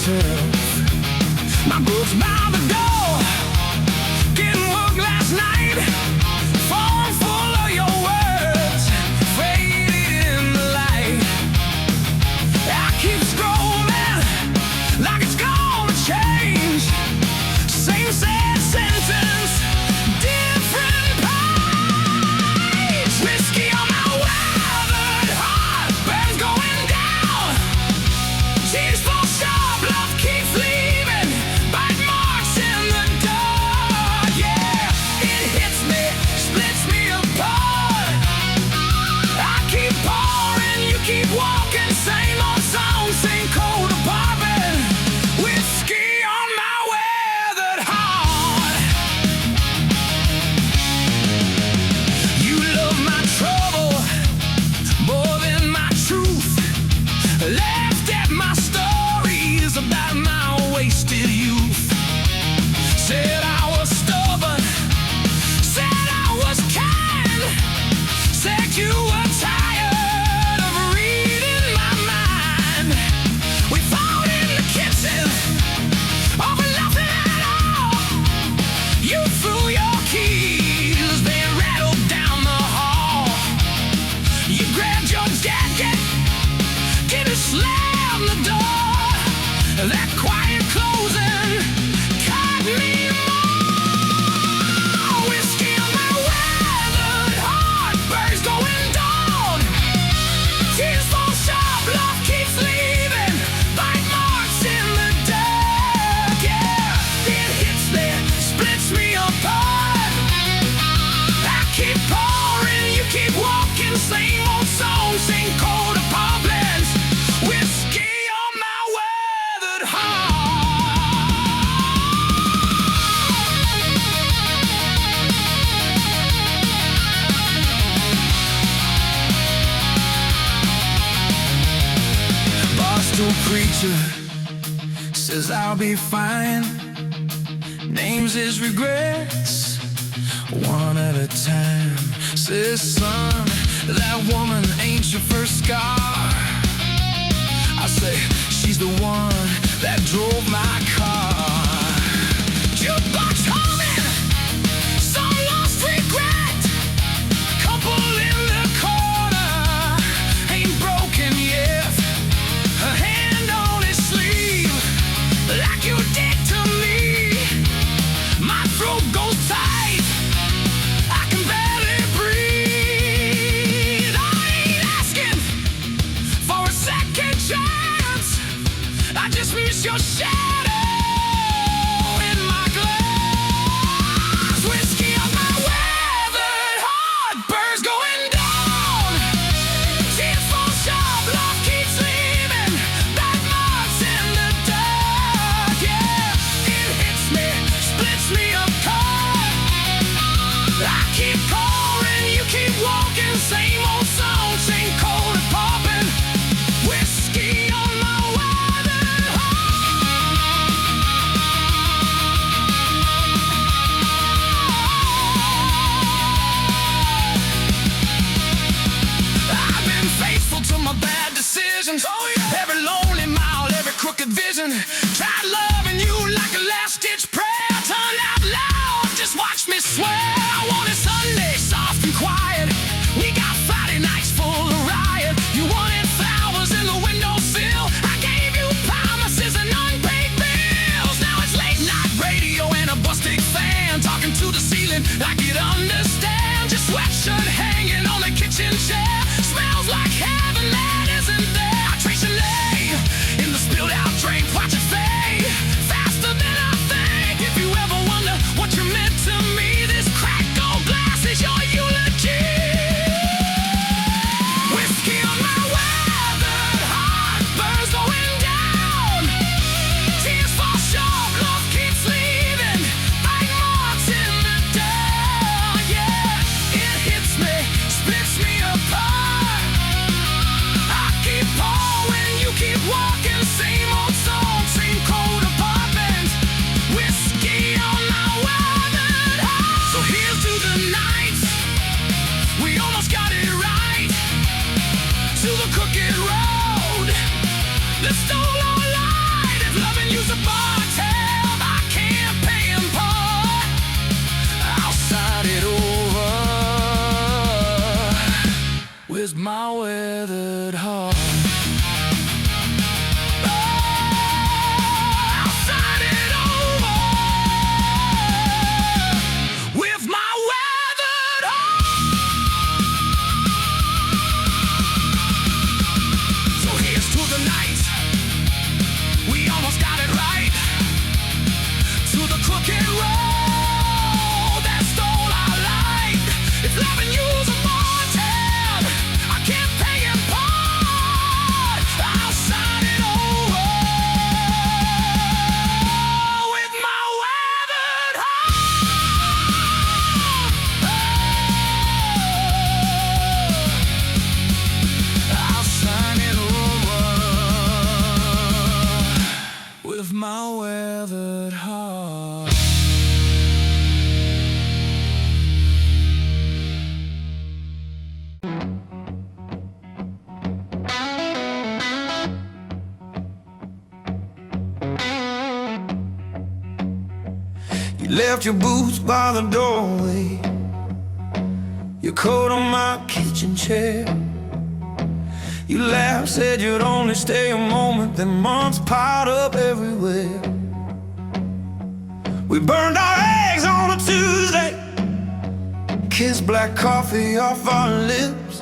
myself. My books by the door, getting hooked last night. Phone full of your words, faded in the light. I keep scrolling like it's gonna change. Same sad sentence, different page. Whiskey on my weathered heart, burns going down. Tears fall sharp, love keeps leaving. Bite marks in the dark, yeah. It hits me, splits me apart. I keep pouring, you keep walking. Same old song, same cold apartment. Whiskey on my weathered heart. You love my trouble more than my truth. Laughed at my stories about my wasted youth. Said I was stubborn, said I was kind, said you were tired of reading my mind. We fought in the kitchen over nothing at all. You threw your keys, they rattled down the hall. You grabbed your jacket, get to slam the door. That quiet closing caught me more. Whiskey on my weathered heart, birds going down. Tears fall sharp, love keeps leaving. Bite marks in the dark, yeah. It hits me, splits me apart. I keep pouring, you keep walking. Same old song, same cold apartments. Whiskey on my weathered heart. Barstool preacher says I'll be fine. Names his regrets one at a time. Says, son, that woman ain't your first scar. I say, she's the one that drove my car. Jukebox humming, some lost regret. Couple in the corner, ain't broken yet. A hand on his sleeve, like you did to me. My throat goes tight, I can barely breathe. I ain't asking for a second chance, I just miss your shadow in my glass. Whiskey on my weathered heart, birds going down. Tears fall sharp, love keeps leaving. Bite marks in the dark, yeah. It hits me, splits me apart. I keep pouring, you keep walking. Same old song, same cold apartment. Whiskey on my weathered heart. I've been faithful to my bad decisions. Every lonely mile, every crooked vision. Tried loving you like a last-ditch prayer. Turned out loud, just watch me swear. I wanted Sunday soft and quiet. We got Friday nights full of riot. You wanted flowers in the windowsill. I gave you promises and unpaid bills. Now it's late night radio and a busted fan, talking to the ceiling like you'd understand. Your sweatshirt hanging on the kitchen chair, smells like heaven that isn't there. I trace your name in the spilled out drink, watch it fade. of my weathered heart. You left your boots by the doorway, your coat on my kitchen chair. You laughed, said you'd only stay a moment, then months piled up everywhere. We burned our eggs on a Tuesday, kissed black coffee off our lips.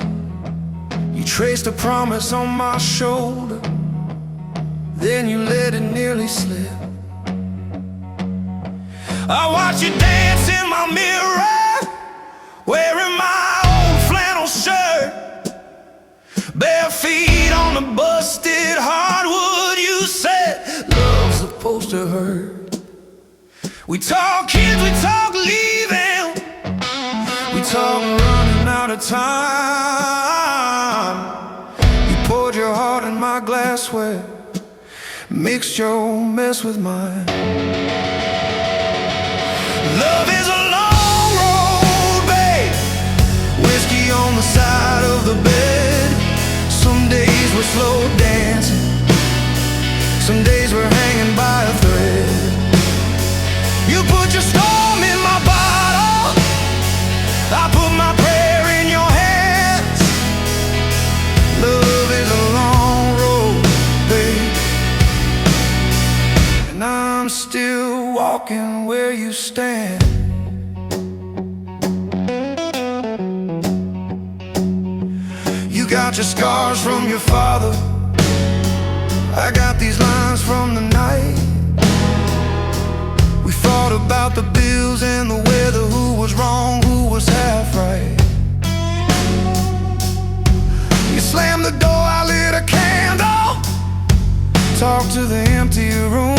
You traced a promise on my shoulder, then you let it nearly slip. I watch you dance in my mirror, wearing my old flannel shirt, bare feet on the busted hardwood. You said love's supposed to hurt. We talk kids, we talk leaving, we talk running out of time. You poured your heart in my glassware, mixed your mess with mine. Love is a long road, babe, whiskey on the side of the bed. Some days we're slow dancing, some days we're hanging by a thread. You put your storm in my bottle, I put my prayer in your hands. Love is a long road, babe, and I'm still walking where you stand. You got your scars from your father, I got these lines from the night. We fought about the bills and the weather, who was wrong, who was half right. You slammed the door, I lit a candle, talked to the empty room,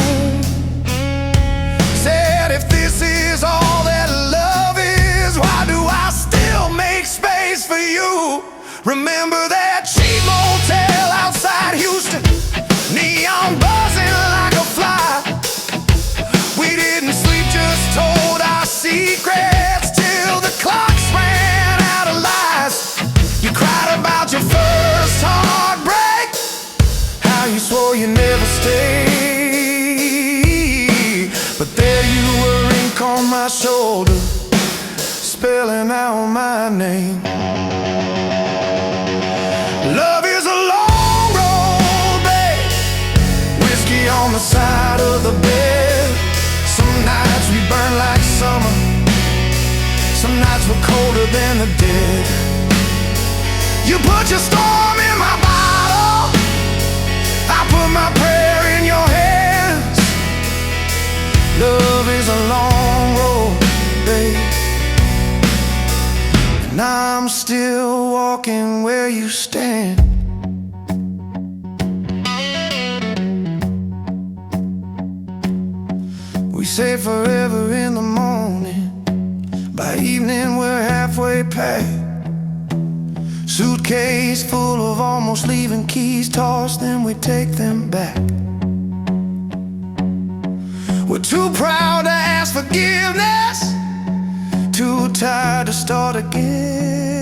said if this is all that love is, why do I still make space for you? Remember that cheap motel outside Houston, neon buzzing like a fly. We didn't sleep, just told our secrets till the clocks ran out of lies. You cried about your first heartbreak, how you swore you'd never stay. But there you were, ink on my shoulder, spelling out my name. Love is a long road, babe, whiskey on the side of the bed. Some nights we burn like summer, some nights we're colder than the dead. You put your storm in my bottle, I put my prayer in your hands. Love is a long road, babe, and I'm still walking where you stand. We say forever in the morning, by evening we're halfway packed. Suitcase full of almost leaving keys, toss them, we take them back. We're too proud to ask forgiveness, too tired to start again.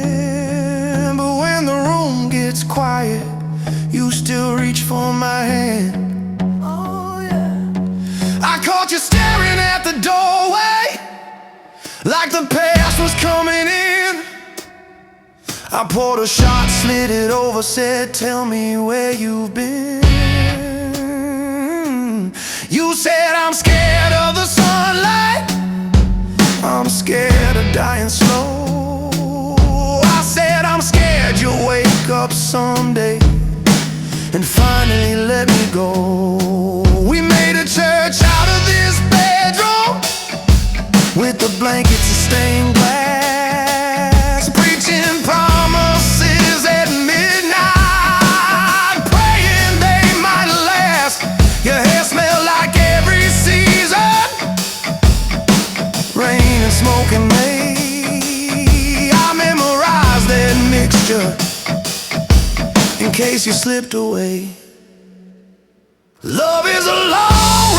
But when the room gets quiet, you still reach for my hand. Oh yeah. I caught you staring at the doorway, like the past was coming in. I poured a shot, slid it over, said, tell me where you've been. You said, I'm scared of the sunlight, I'm scared of dying slow. I said, I'm scared you'll wake up someday and finally let me go. We made a church out of this bedroom, with the blankets of stained glass, preaching promises at midnight, praying they might last. Your hair smelled like every season, rain and smoke and May. I memorized that mixture in case you slipped away. Love is a long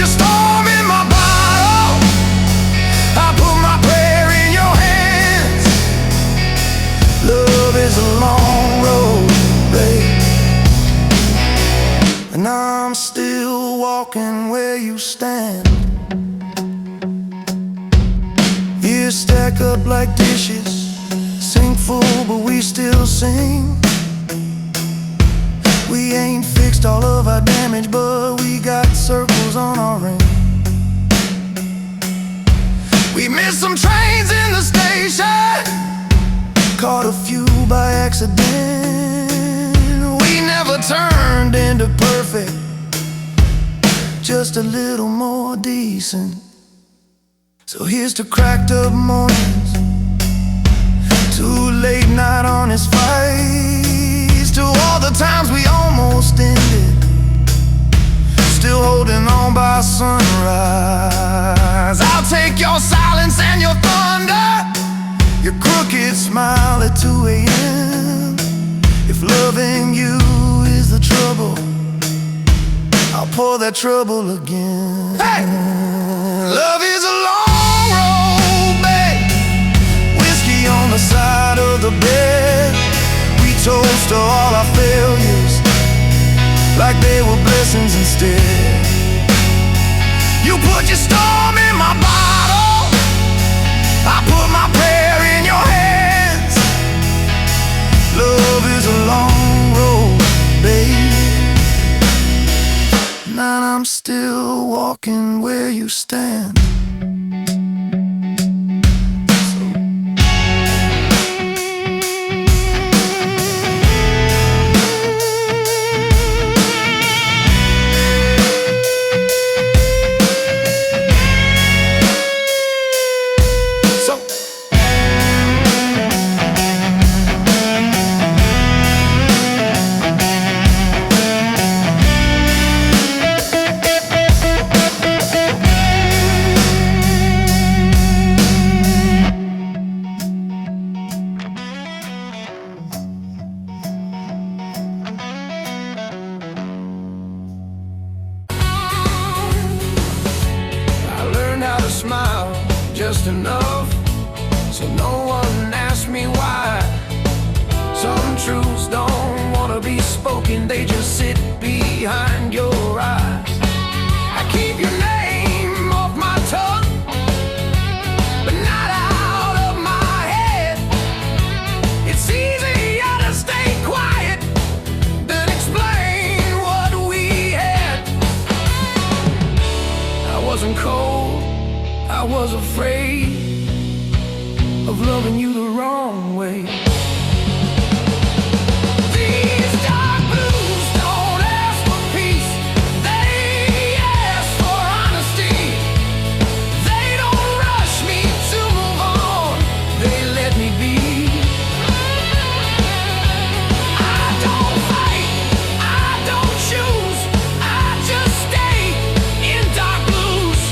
your storm in my bottle. I put my prayer in your hands. Love is a long road, babe, and I'm still walking where you stand. Years stack up like dishes, sink full but we still sing. We ain't fixed all of our damage, but we got circles on our ring. We missed some trains in the station, caught a few by accident. We never turned into perfect, just a little more decent. So here's to cracked up mornings, to late night honest fights, to all the times we almost ended, still holding on by sunrise. I'll take your silence and your thunder, your crooked smile at 2 a.m. If loving you is the trouble, I'll pour that trouble again. Hey! Love is a long road, babe, whiskey on the side of the bed. We toast to all our failures like they were blessings instead. You put your storm in my bottle, I put my prayer in your hands. Love is a long road, babe, and I'm still walking where you stand. Smile just enough so no one asks me why. Some truths don't want to be spoken, they just sit behind your eyes. I keep your name off my tongue, but not out of my head. It's easier to stay quiet than explain what we had. I wasn't cold, I was afraid of loving you the wrong way. These dark blues don't ask for peace, they ask for honesty. They don't rush me to move on, they let me be. I don't fight, I don't choose, I just stay in dark blues.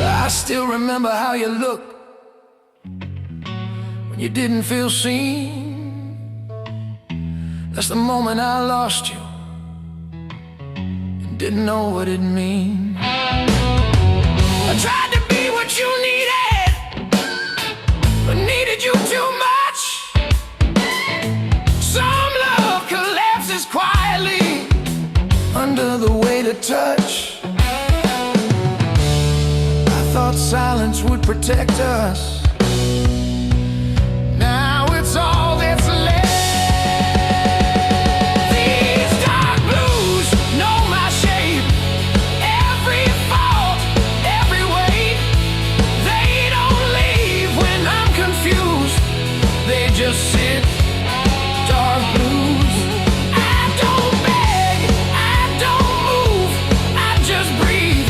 I still remember how you looked when you didn't feel seen. That's the moment I lost you and didn't know what it meant. I tried to be what you needed, but needed you too much. Some love collapses quietly under the weight of touch. Thought silence would protect us. Now it's all that's left. These dark blues know my shape, every fault, every weight. They don't leave when I'm confused, they just sit. Dark blues. I don't beg, I don't move, I just breathe.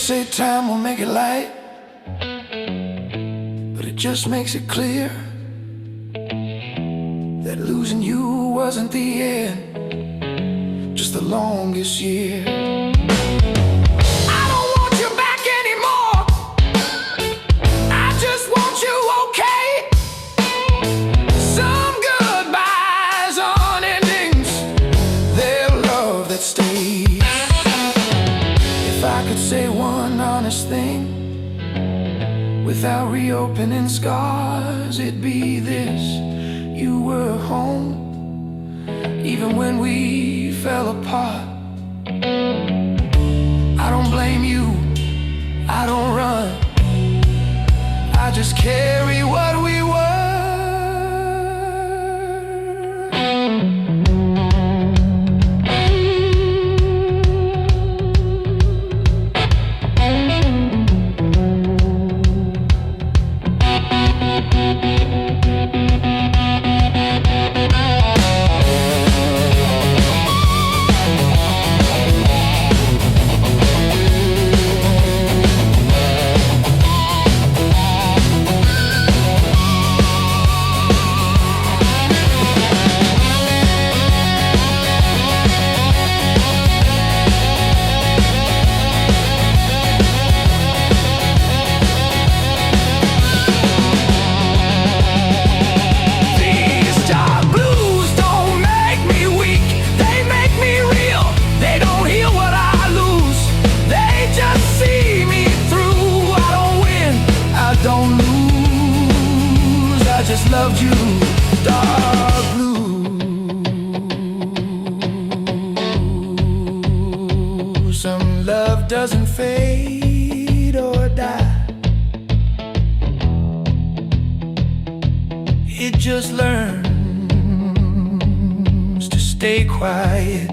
Say time will make it light, but it just makes it clear that losing you wasn't the end. the longest year. I don't want you back anymore. I just want you okay. Some goodbyes on endings, their love that stays. If I could say one honest thing without reopening scars, it'd be this: you were home even when we fell apart. I don't blame you, I don't run, I just carry what we were. Just loved you, dark blue. Some love doesn't fade or die, it just learns to stay quiet.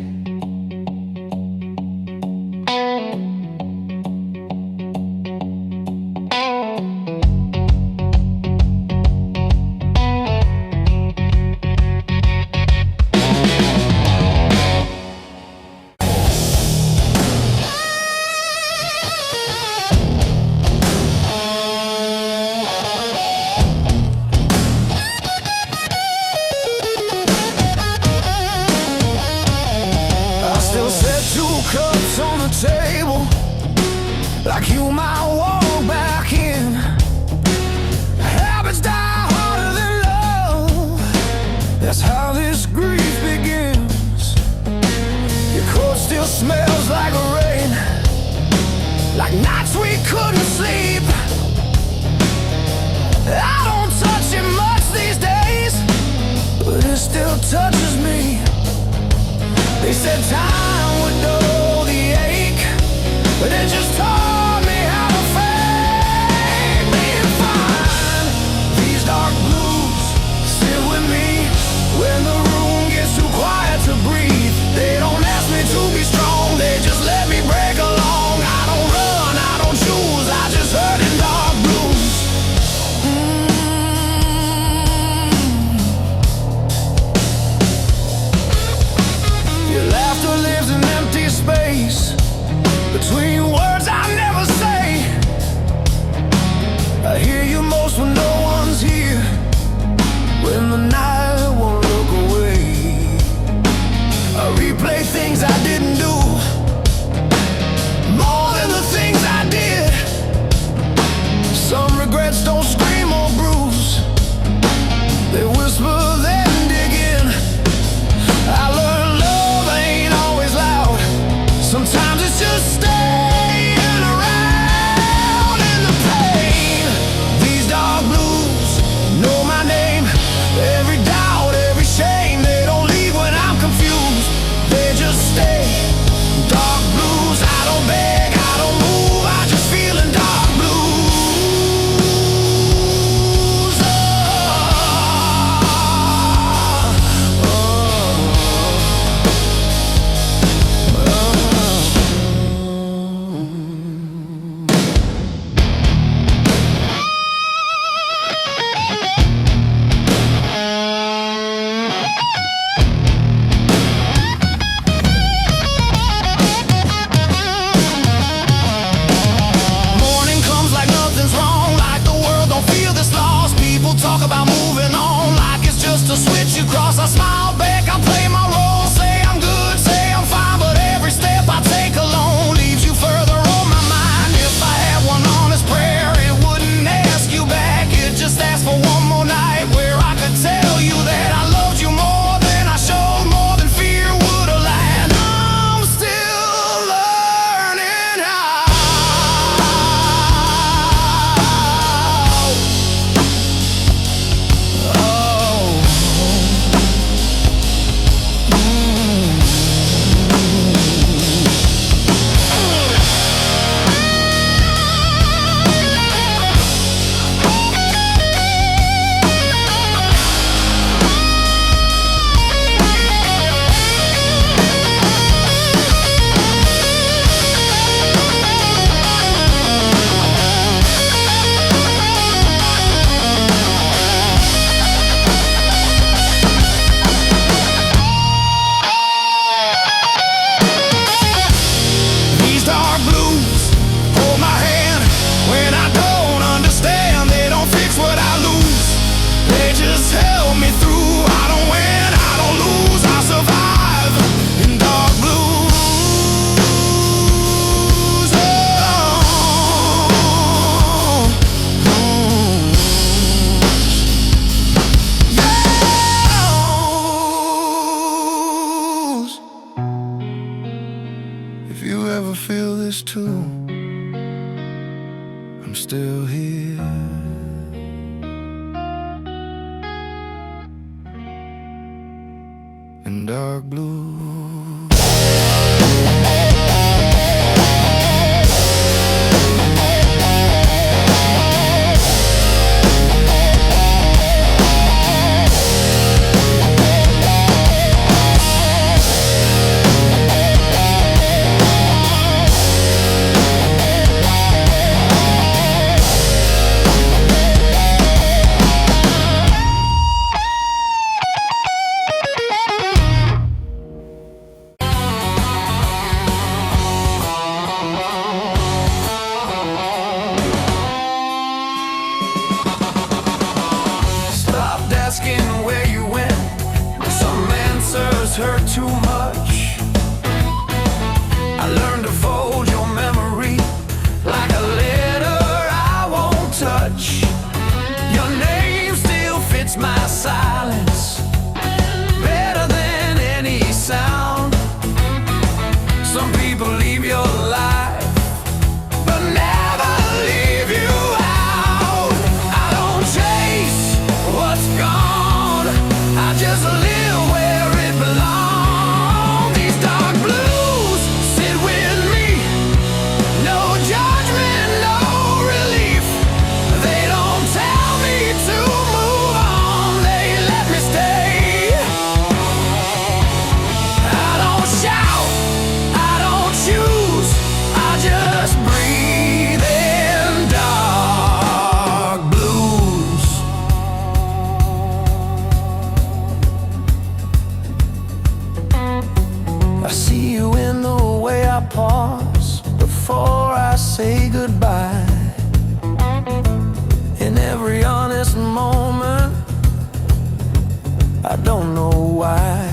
Still set 2 cups on the table, like you might walk back in. Habits die harder than love, that's how this grief begins. Your coat still smells like rain, like nights we couldn't sleep. I don't touch it much these days, but it still touches me. They said time would dull the ache, but it just taught me how to fake being fine. These dark blues sit with me when the room gets too quiet to breathe. They don't ask me to be strong, they just let me break along. I don't run, I don't choose, I just hurt in dark blues. Your laughter lives in empty space. If you ever feel this too, I'm still here. In dark blue. Asking where you went, some answers hurt too much. I learned to fold your memory like a letter I won't touch. Your name still fits my silence better than any sound. Some people leave your life but never leave you out. I don't chase what's gone, I just live where it belongs. These dark blues sit with me, no judgment, no relief. They don't tell me to move on, they let me stay. I don't shout, I don't choose, I just breathe in dark blues. I see you in the way I pause before I say goodbye. In every honest moment, I don't know why.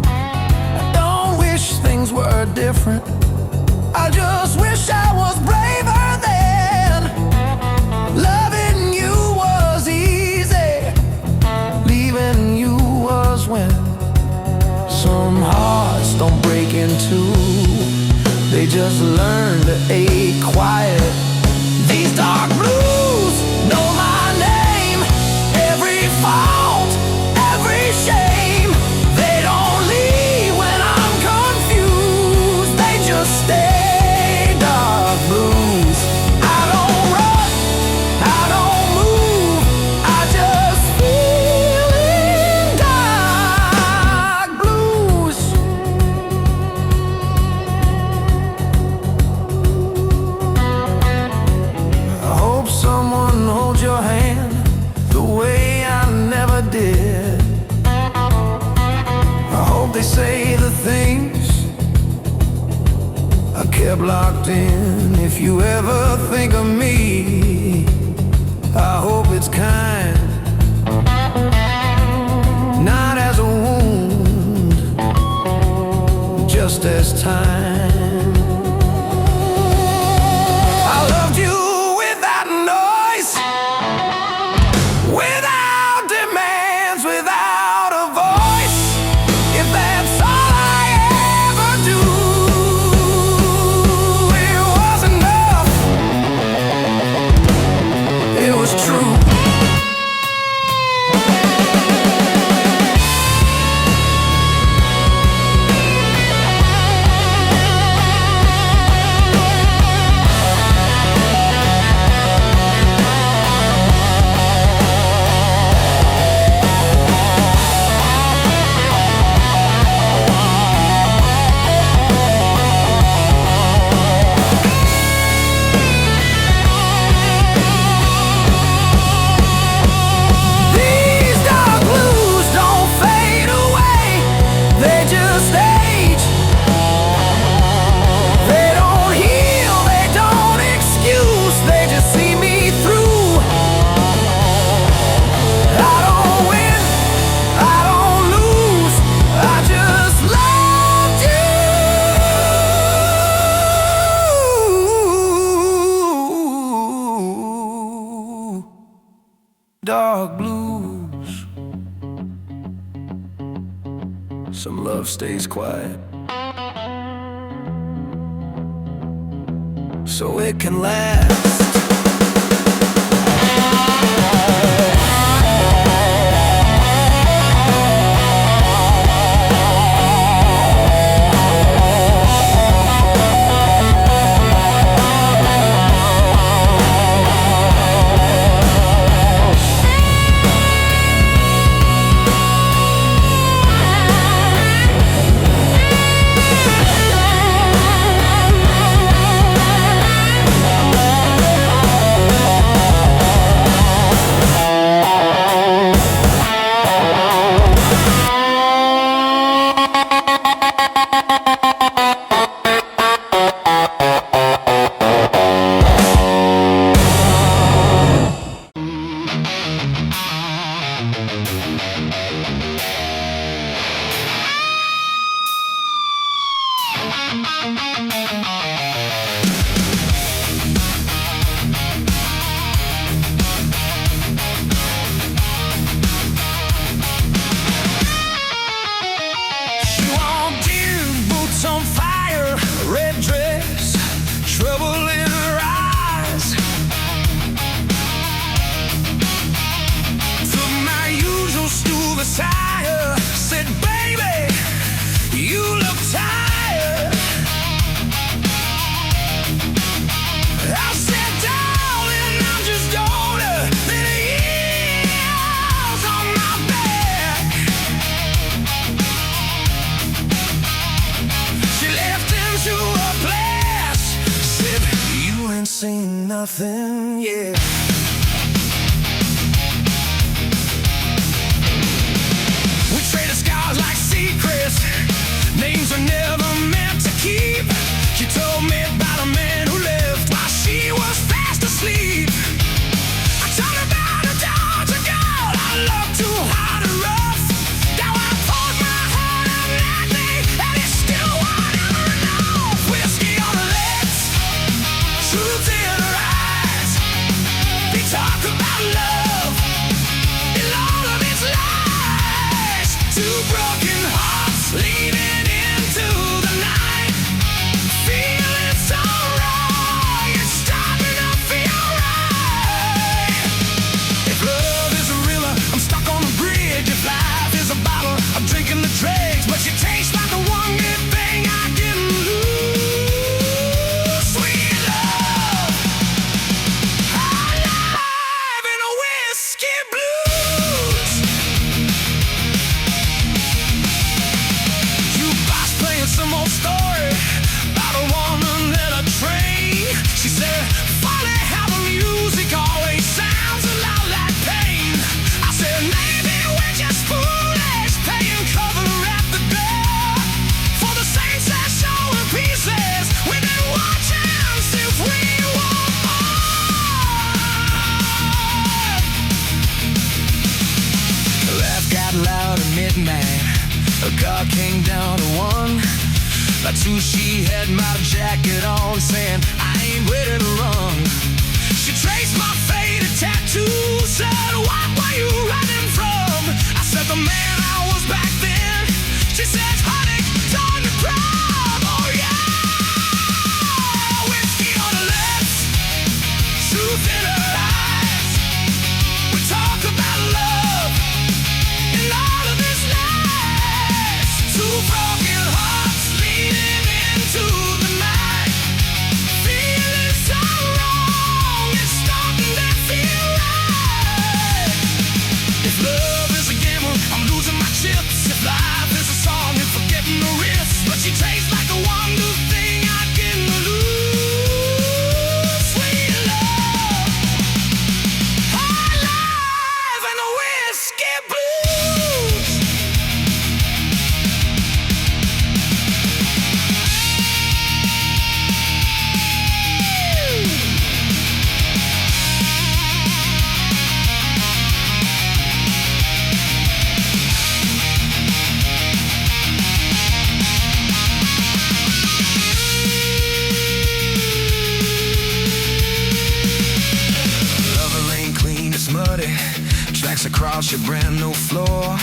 I don't wish things were different, I just wish I was braver then. Loving you was easy, leaving you was when. Some hearts don't break in two, they just learn to ache quiet. These dark blues know my name, every fault, every shame. They don't leave when I'm confused, they just stay. Dark blues. I don't run, I don't move, I just feel in dark blues. I hope someone holds your hand the way I never did. I hope they say the things I kept locked in. If you ever think of me, I hope it's kind, not as a wound, just as time. I loved you without noise, without demands, without a voice. If that's all I ever do, it was enough, it was true. These dark blues don't fade away, they just age. They don't heal, they don't excuse, they just see me through. I don't win, I don't lose, I just loved you. Dark blues. Some love stays quiet, so it can last. Said, baby, you look tired. I said, darling, I'm just older than the years on my back. She left into a place. Said, you ain't seen nothing yet. Like secrets, names are never meant to keep. She told me about a man who lived while she was fast asleep. I told her about a dodge, a girl I loved too hard and rough. Now I poured my heart out lightly, and it's still one hour enough. Whiskey on her lips, truth in her eyes. They talk about love in all of its lies. Two broken hearts leaning into the night, feeling so wrong, it's starting to feel right. If love is a river, I'm stuck on a bridge. If life is a bottle, I'm drinking the dregs. But you taste like the one good thing I didn't lose. Sweet love, alive in a whiskey blues. Some old story about a woman and a train. She said, funny how the music always sounds a lot like pain. I said, maybe we're just foolish, paying cover at the door for the same set show in pieces. We've been watching since we were born. The laugh got loud at midnight. A car came down to one. By two, she had my jacket on, saying, I ain't ready to run. She traced my faded tattoo, said, what were you running from? I said, the man I was back then. She said, honey, time to prom. Oh yeah, whiskey on her lips, truth in her eyes. We talk about love in all of this lies. Two broken hearts leading into the night, feeling so wrong, it's starting to feel right. If love is a gamble, I'm losing my chips. If life is a song, I'm forgetting the riffs. But she tastes like the one good thing I didn't lose. Sweet love, alive in the whiskey blues. Lover ain't clean, it's muddy. Tracks across your brand new floor.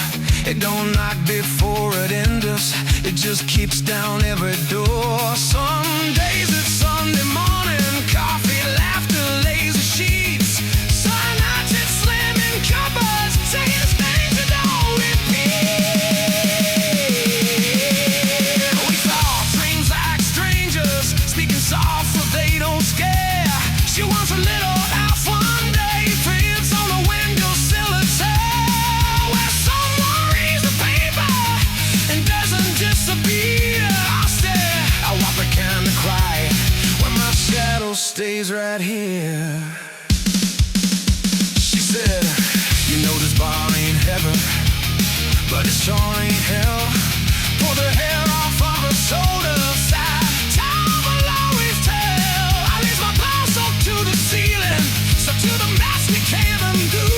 It don't knock before it enters, it just keeps down every door. Some days it's Sunday morning, speaking soft so they don't scare. She wants a little house one day, prints on a windowsill of tell, where someone reads the paper and doesn't disappear. I'll stare, I want the kind to cry when my shadow stays right here. She said, you know this bar ain't heaven, but it sure ain't hell. Pull the hair off of her shoulder side, time will always tell. I raise my blouse up to the ceiling, so to the mess we can't undo.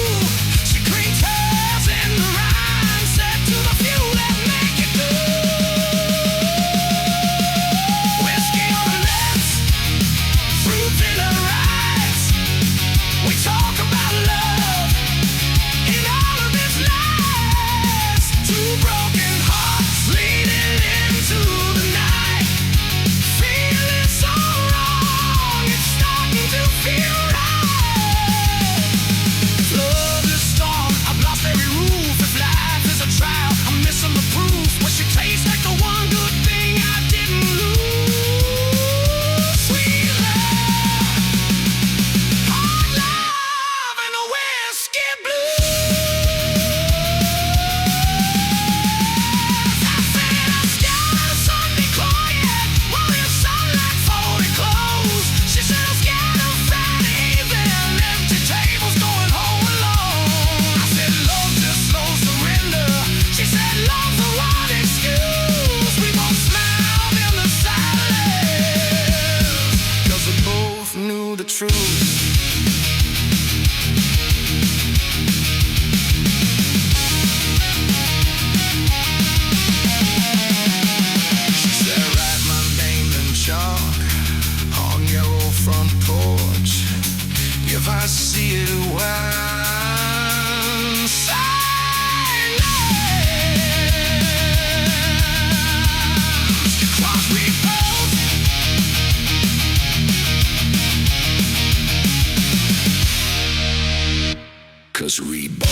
She cleans hers in the rhyme, said to the few that make it through. Whiskey on the lips, fruit in the rides. We talk about love in all of its lies. Two broken hearts leading into the night, feeling so wrong, it's starting to feel right. If love is storm, I've lost every roof. If life is a trial, I'm missing the proof. When she tastes like the one good thing I didn't lose. Sweet love, hard love, and a whiskey blues. I said I'm scared of Sunday quiet, warrior sunlight folded clothes. She said I'm scared of Friday evening, empty tables going home alone. I said love just slow surrender. She said love's the one excuse. We both smiled in the silence, 'cause we both knew the truth. She said write my name in chalk on your old front porch. If I see it once, silence. 'Cause we both, 'cause we both